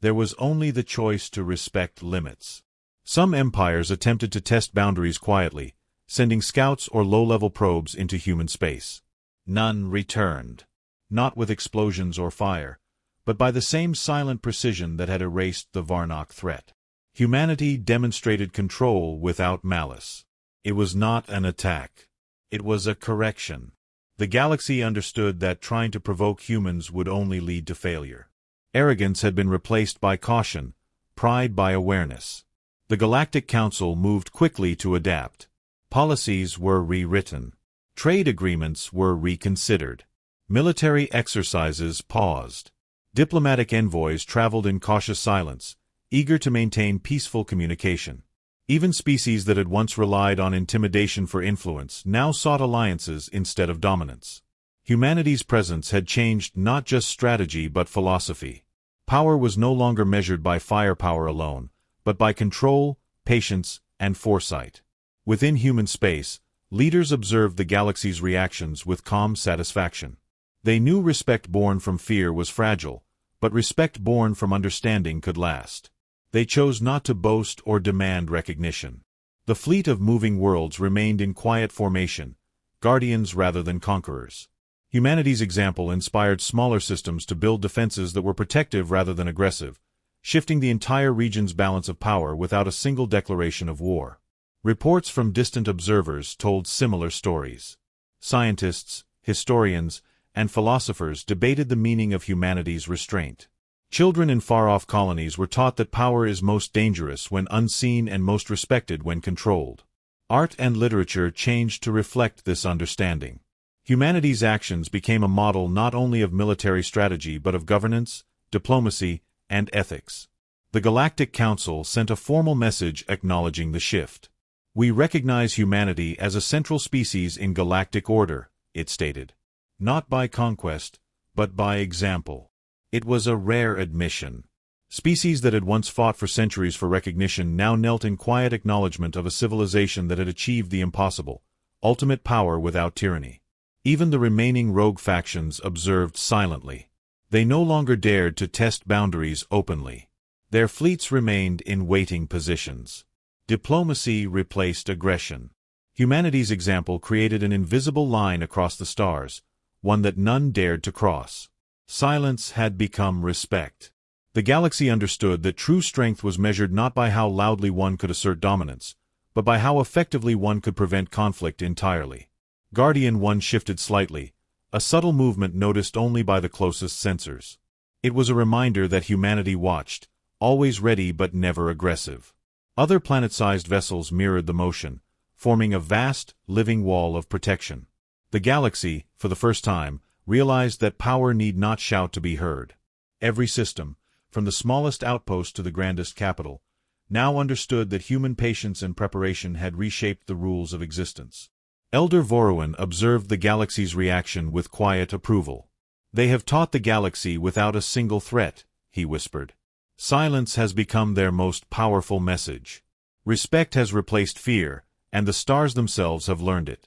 There was only the choice to respect limits. Some empires attempted to test boundaries quietly, sending scouts or low-level probes into human space. None returned. Not with explosions or fire, but by the same silent precision that had erased the Varnock threat. Humanity demonstrated control without malice. It was not an attack. It was a correction. The galaxy understood that trying to provoke humans would only lead to failure. Arrogance had been replaced by caution, pride by awareness. The Galactic Council moved quickly to adapt. Policies were rewritten. Trade agreements were reconsidered. Military exercises paused. Diplomatic envoys traveled in cautious silence, eager to maintain peaceful communication. Even species that had once relied on intimidation for influence now sought alliances instead of dominance. Humanity's presence had changed not just strategy but philosophy. Power was no longer measured by firepower alone, but by control, patience, and foresight. Within human space, leaders observed the galaxy's reactions with calm satisfaction. They knew respect born from fear was fragile, but respect born from understanding could last. They chose not to boast or demand recognition. The fleet of moving worlds remained in quiet formation, guardians rather than conquerors. Humanity's example inspired smaller systems to build defenses that were protective rather than aggressive, shifting the entire region's balance of power without a single declaration of war. Reports from distant observers told similar stories. Scientists, historians, and philosophers debated the meaning of humanity's restraint. Children in far-off colonies were taught that power is most dangerous when unseen and most respected when controlled. Art and literature changed to reflect this understanding. Humanity's actions became a model not only of military strategy but of governance, diplomacy, and ethics. The Galactic Council sent a formal message acknowledging the shift. "We recognize humanity as a central species in galactic order," it stated. "Not by conquest, but by example." It was a rare admission. Species that had once fought for centuries for recognition now knelt in quiet acknowledgement of a civilization that had achieved the impossible, ultimate power without tyranny. Even the remaining rogue factions observed silently. They no longer dared to test boundaries openly. Their fleets remained in waiting positions. Diplomacy replaced aggression. Humanity's example created an invisible line across the stars, one that none dared to cross. Silence had become respect. The galaxy understood that true strength was measured not by how loudly one could assert dominance, but by how effectively one could prevent conflict entirely. Guardian 1 shifted slightly, a subtle movement noticed only by the closest sensors. It was a reminder that humanity watched, always ready but never aggressive. Other planet-sized vessels mirrored the motion, forming a vast, living wall of protection. The galaxy, for the first time, realized that power need not shout to be heard. Every system, from the smallest outpost to the grandest capital, now understood that human patience and preparation had reshaped the rules of existence. Elder Voruan observed the galaxy's reaction with quiet approval. "They have taught the galaxy without a single threat," he whispered. "Silence has become their most powerful message. Respect has replaced fear, and the stars themselves have learned it."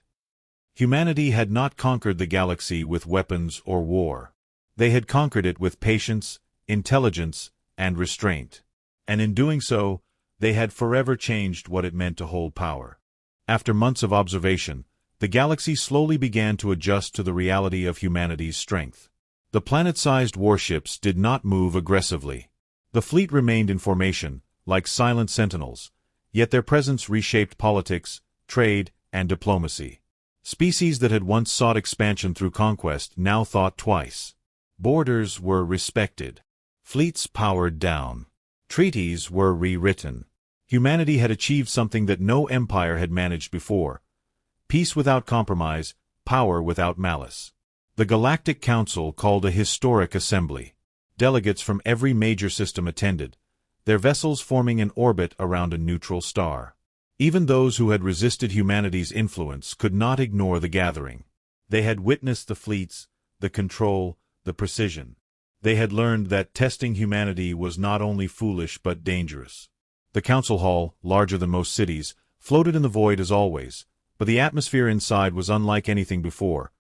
Humanity had not conquered the galaxy with weapons or war. They had conquered it with patience, intelligence, and restraint. And in doing so, they had forever changed what it meant to hold power. After months of observation, the galaxy slowly began to adjust to the reality of humanity's strength. The planet-sized warships did not move aggressively. The fleet remained in formation, like silent sentinels, yet their presence reshaped politics, trade, and diplomacy. Species that had once sought expansion through conquest now thought twice. Borders were respected. Fleets powered down. Treaties were rewritten. Humanity had achieved something that no empire had managed before. Peace without compromise, power without malice. The Galactic Council called a historic assembly. Delegates from every major system attended, their vessels forming an orbit around a neutral star. Even those who had resisted humanity's influence could not ignore the gathering. They had witnessed the fleets, the control, the precision. They had learned that testing humanity was not only foolish but dangerous. The council hall, larger than most cities, floated in the void as always, but the atmosphere inside was unlike anything before,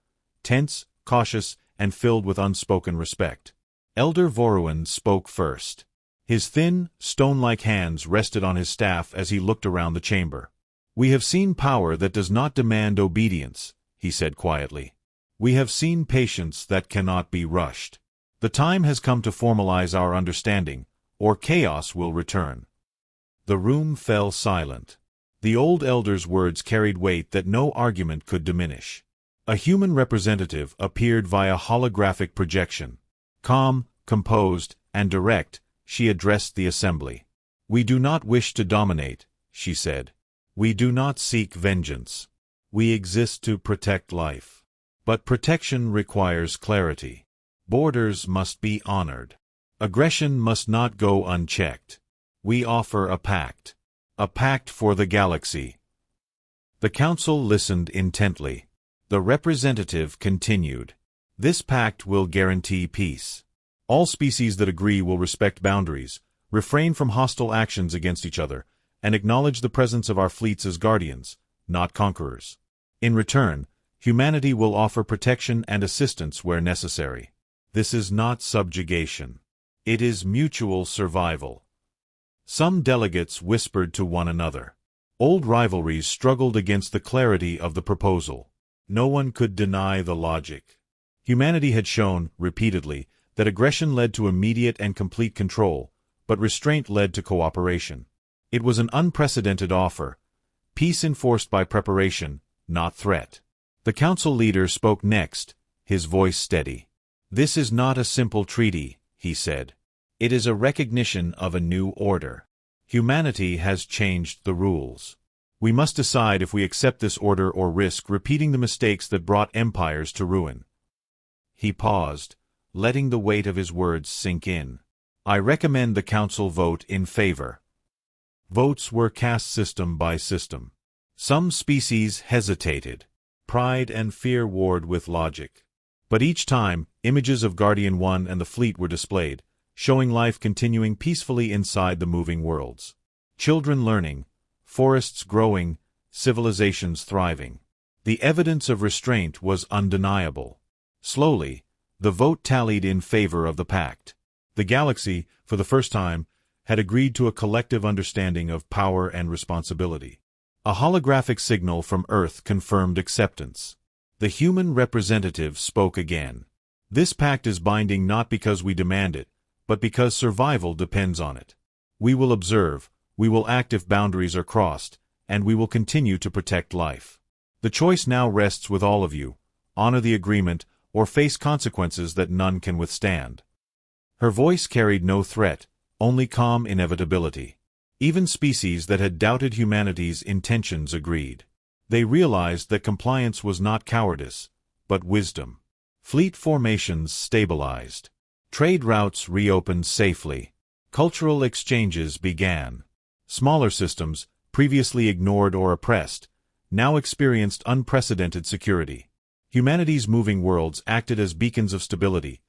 tense, cautious, and filled with unspoken respect. Elder Voruan spoke first. His thin, stone-like hands rested on his staff as he looked around the chamber. "We have seen power that does not demand obedience," he said quietly. "We have seen patience that cannot be rushed. The time has come to formalize our understanding, or chaos will return." The room fell silent. The old elder's words carried weight that no argument could diminish. A human representative appeared via holographic projection. Calm, composed, and direct, she addressed the assembly. "We do not wish to dominate," she said. "We do not seek vengeance. We exist to protect life. But protection requires clarity. Borders must be honored. Aggression must not go unchecked. We offer a pact for the galaxy." The council listened intently. The representative continued. "This pact will guarantee peace. All species that agree will respect boundaries, refrain from hostile actions against each other, and acknowledge the presence of our fleets as guardians, not conquerors. In return, humanity will offer protection and assistance where necessary. This is not subjugation. It is mutual survival." Some delegates whispered to one another. Old rivalries struggled against the clarity of the proposal. No one could deny the logic. Humanity had shown, repeatedly, that aggression led to immediate and complete control, but restraint led to cooperation. It was an unprecedented offer. Peace enforced by preparation, not threat. The council leader spoke next, his voice steady. "This is not a simple treaty," he said. "It is a recognition of a new order. Humanity has changed the rules. We must decide if we accept this order or risk repeating the mistakes that brought empires to ruin." He paused, letting the weight of his words sink in. "I recommend the council vote in favor." Votes were cast system by system. Some species hesitated. Pride and fear warred with logic. But each time, images of Guardian 1 and the fleet were displayed, showing life continuing peacefully inside the moving worlds. Children learning, forests growing, civilizations thriving. The evidence of restraint was undeniable. Slowly, the vote tallied in favor of the pact. The galaxy, for the first time, had agreed to a collective understanding of power and responsibility. A holographic signal from Earth confirmed acceptance. The human representative spoke again. "This pact is binding not because we demand it, but because survival depends on it. We will observe, we will act if boundaries are crossed, and we will continue to protect life. The choice now rests with all of you. Honor the agreement, or face consequences that none can withstand." Her voice carried no threat, only calm inevitability. Even species that had doubted humanity's intentions agreed. They realized that compliance was not cowardice, but wisdom. Fleet formations stabilized. Trade routes reopened safely. Cultural exchanges began. Smaller systems, previously ignored or oppressed, now experienced unprecedented security. Humanity's moving worlds acted as beacons of stability,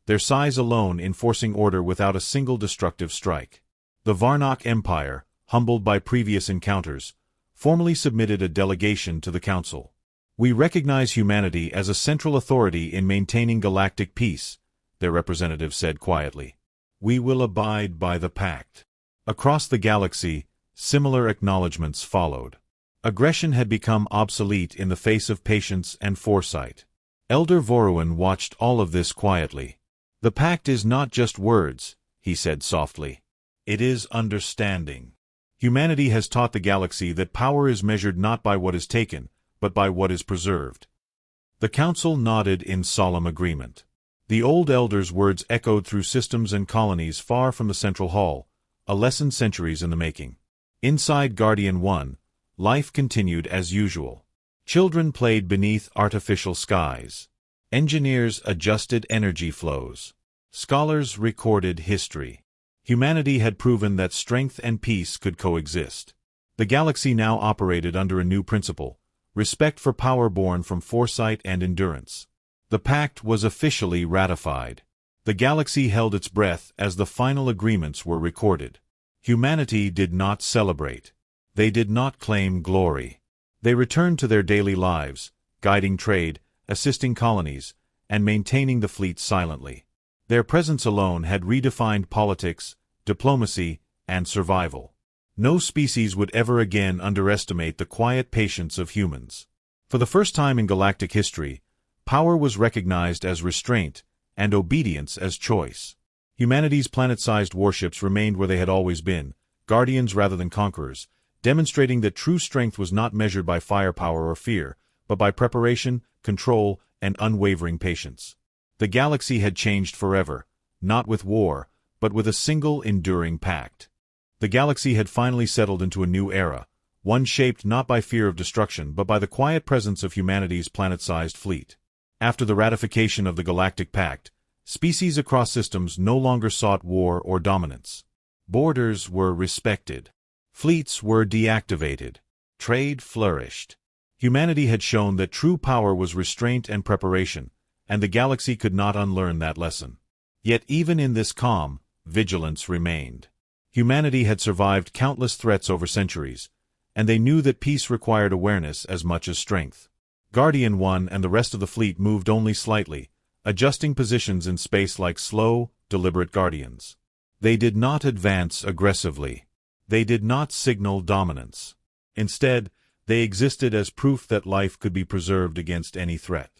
their size alone enforcing order without a single destructive strike. The Varnock Empire, humbled by previous encounters, formally submitted a delegation to the Council. "We recognize humanity as a central authority in maintaining galactic peace," their representative said quietly. "We will abide by the pact." Across the galaxy, similar acknowledgments followed. Aggression had become obsolete in the face of patience and foresight. Elder Voruan watched all of this quietly. "The pact is not just words," he said softly. "It is understanding. Humanity has taught the galaxy that power is measured not by what is taken, but by what is preserved. The council nodded in solemn agreement. The old elders' words echoed through systems and colonies far from the central hall, a lesson centuries in the making. Inside Guardian 1, life continued as usual. Children played beneath artificial skies. Engineers adjusted energy flows. Scholars recorded history. Humanity had proven that strength and peace could coexist. The galaxy now operated under a new principle: respect for power born from foresight and endurance. The pact was officially ratified. The galaxy held its breath as the final agreements were recorded. Humanity did not celebrate. They did not claim glory. They returned to their daily lives, guiding trade, assisting colonies, and maintaining the fleet silently. Their presence alone had redefined politics, diplomacy, and survival. No species would ever again underestimate the quiet patience of humans. For the first time in galactic history, power was recognized as restraint, and obedience as choice. Humanity's planet-sized warships remained where they had always been, guardians rather than conquerors, demonstrating that true strength was not measured by firepower or fear, but by preparation, control, and unwavering patience. The galaxy had changed forever, not with war, but with a single enduring pact. The galaxy had finally settled into a new era, one shaped not by fear of destruction but by the quiet presence of humanity's planet-sized fleet. After the ratification of the Galactic Pact, species across systems no longer sought war or dominance. Borders were respected. Fleets were deactivated. Trade flourished. Humanity had shown that true power was restraint and preparation, and the galaxy could not unlearn that lesson. Yet even in this calm, vigilance remained. Humanity had survived countless threats over centuries, and they knew that peace required awareness as much as strength. Guardian 1 and the rest of the fleet moved only slightly, adjusting positions in space like slow, deliberate guardians. They did not advance aggressively. They did not signal dominance. Instead, they existed as proof that life could be preserved against any threat.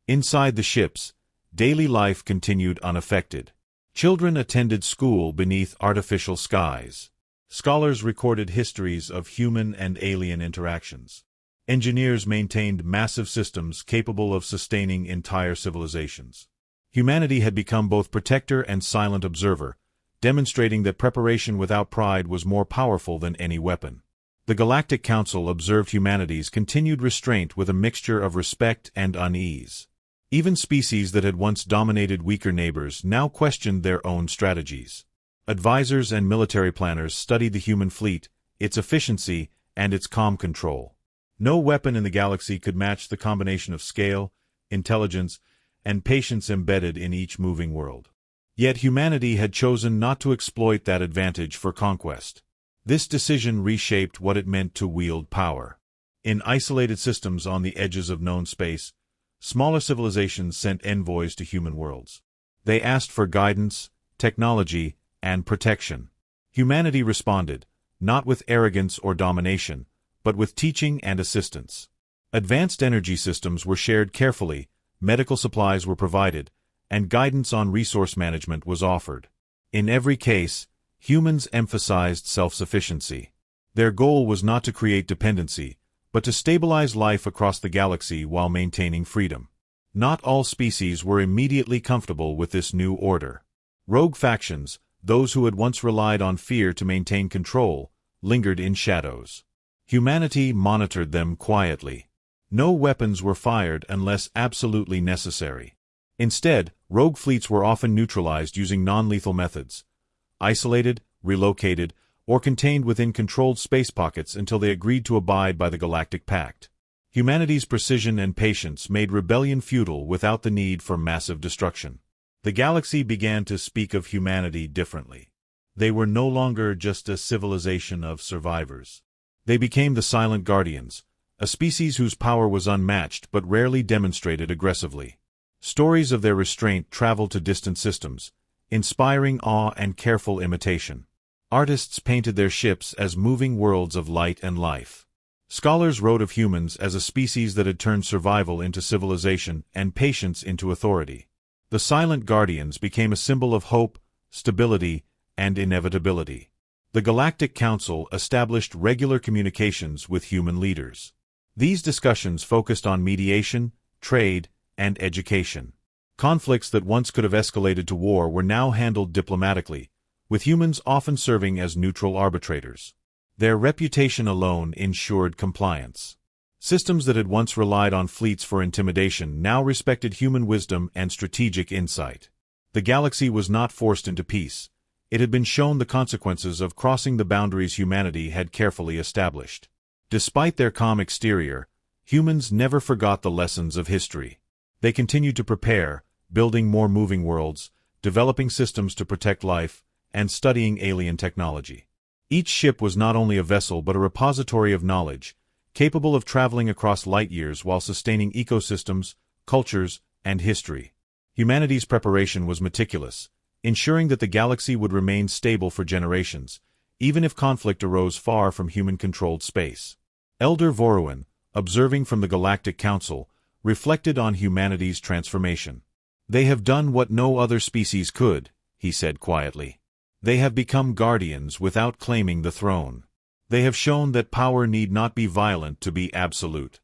Inside the ships, daily life continued unaffected. Children attended school beneath artificial skies. Scholars recorded histories of human and alien interactions. Engineers maintained massive systems capable of sustaining entire civilizations. Humanity had become both protector and silent observer, demonstrating that preparation without pride was more powerful than any weapon. The Galactic Council observed humanity's continued restraint with a mixture of respect and unease. Even species that had once dominated weaker neighbors now questioned their own strategies. Advisors and military planners studied the human fleet, its efficiency, and its calm control. No weapon in the galaxy could match the combination of scale, intelligence, and patience embedded in each moving world. Yet humanity had chosen not to exploit that advantage for conquest. This decision reshaped what it meant to wield power. In isolated systems on the edges of known space, smaller civilizations sent envoys to human worlds. They asked for guidance, technology, and protection. Humanity responded, not with arrogance or domination, but with teaching and assistance. Advanced energy systems were shared carefully, medical supplies were provided, and guidance on resource management was offered. In every case, humans emphasized self-sufficiency. Their goal was not to create dependency, but to stabilize life across the galaxy while maintaining freedom. Not all species were immediately comfortable with this new order. Rogue factions, those who had once relied on fear to maintain control, lingered in shadows. Humanity monitored them quietly. No weapons were fired unless absolutely necessary. Instead, rogue fleets were often neutralized using non-lethal methods, isolated, relocated, or contained within controlled space pockets until they agreed to abide by the Galactic Pact. Humanity's precision and patience made rebellion futile without the need for massive destruction. The galaxy began to speak of humanity differently. They were no longer just a civilization of survivors. They became the Silent Guardians, a species whose power was unmatched but rarely demonstrated aggressively. Stories of their restraint traveled to distant systems, inspiring awe and careful imitation. Artists painted their ships as moving worlds of light and life. Scholars wrote of humans as a species that had turned survival into civilization and patience into authority. The Silent Guardians became a symbol of hope, stability, and inevitability. The Galactic Council established regular communications with human leaders. These discussions focused on mediation, trade, and education. Conflicts that once could have escalated to war were now handled diplomatically, with humans often serving as neutral arbitrators. Their reputation alone ensured compliance. Systems that had once relied on fleets for intimidation now respected human wisdom and strategic insight. The galaxy was not forced into peace. It had been shown the consequences of crossing the boundaries humanity had carefully established. Despite their calm exterior, humans never forgot the lessons of history. They continued to prepare, building more moving worlds, developing systems to protect life, and studying alien technology. Each ship was not only a vessel but a repository of knowledge, capable of traveling across light years while sustaining ecosystems, cultures, and history. Humanity's preparation was meticulous, ensuring that the galaxy would remain stable for generations, even if conflict arose far from human-controlled space. Elder Voruan, observing from the Galactic Council, reflected on humanity's transformation. "They have done what no other species could," he said quietly. "They have become guardians without claiming the throne. They have shown that power need not be violent to be absolute."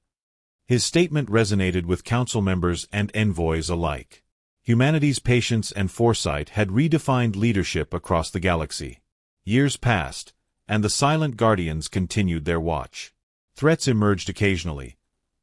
His statement resonated with council members and envoys alike. Humanity's patience and foresight had redefined leadership across the galaxy. Years passed, and the silent guardians continued their watch. Threats emerged occasionally: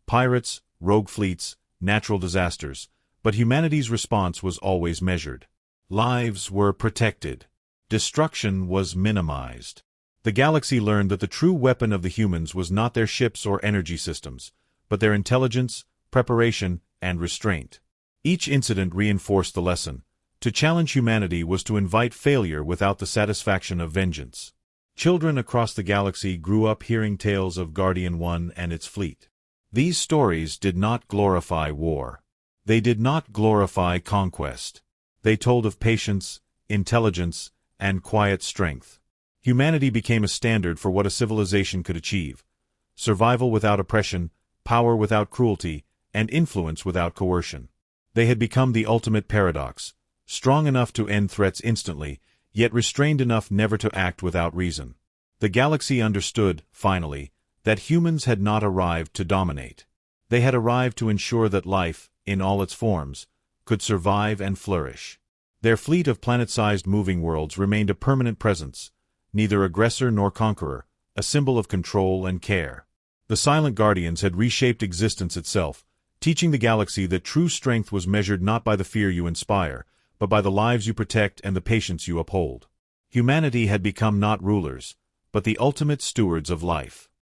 pirates, rogue fleets, natural disasters, but humanity's response was always measured. Lives were protected. Destruction was minimized. The galaxy learned that the true weapon of the humans was not their ships or energy systems, but their intelligence, preparation, and restraint. Each incident reinforced the lesson: to challenge humanity was to invite failure without the satisfaction of vengeance. Children across the galaxy grew up hearing tales of Guardian 1 and its fleet. These stories did not glorify war. They did not glorify conquest. They told of patience, intelligence, and quiet strength. Humanity became a standard for what a civilization could achieve: survival without oppression, power without cruelty, and influence without coercion. They had become the ultimate paradox: strong enough to end threats instantly, yet restrained enough never to act without reason. The galaxy understood, finally, that humans had not arrived to dominate. They had arrived to ensure that life, in all its forms, could survive and flourish. Their fleet of planet-sized moving worlds remained a permanent presence, neither aggressor nor conqueror, a symbol of control and care. The Silent Guardians had reshaped existence itself, teaching the galaxy that true strength was measured not by the fear you inspire, but by the lives you protect and the patience you uphold. Humanity had become not rulers, but the ultimate stewards of life.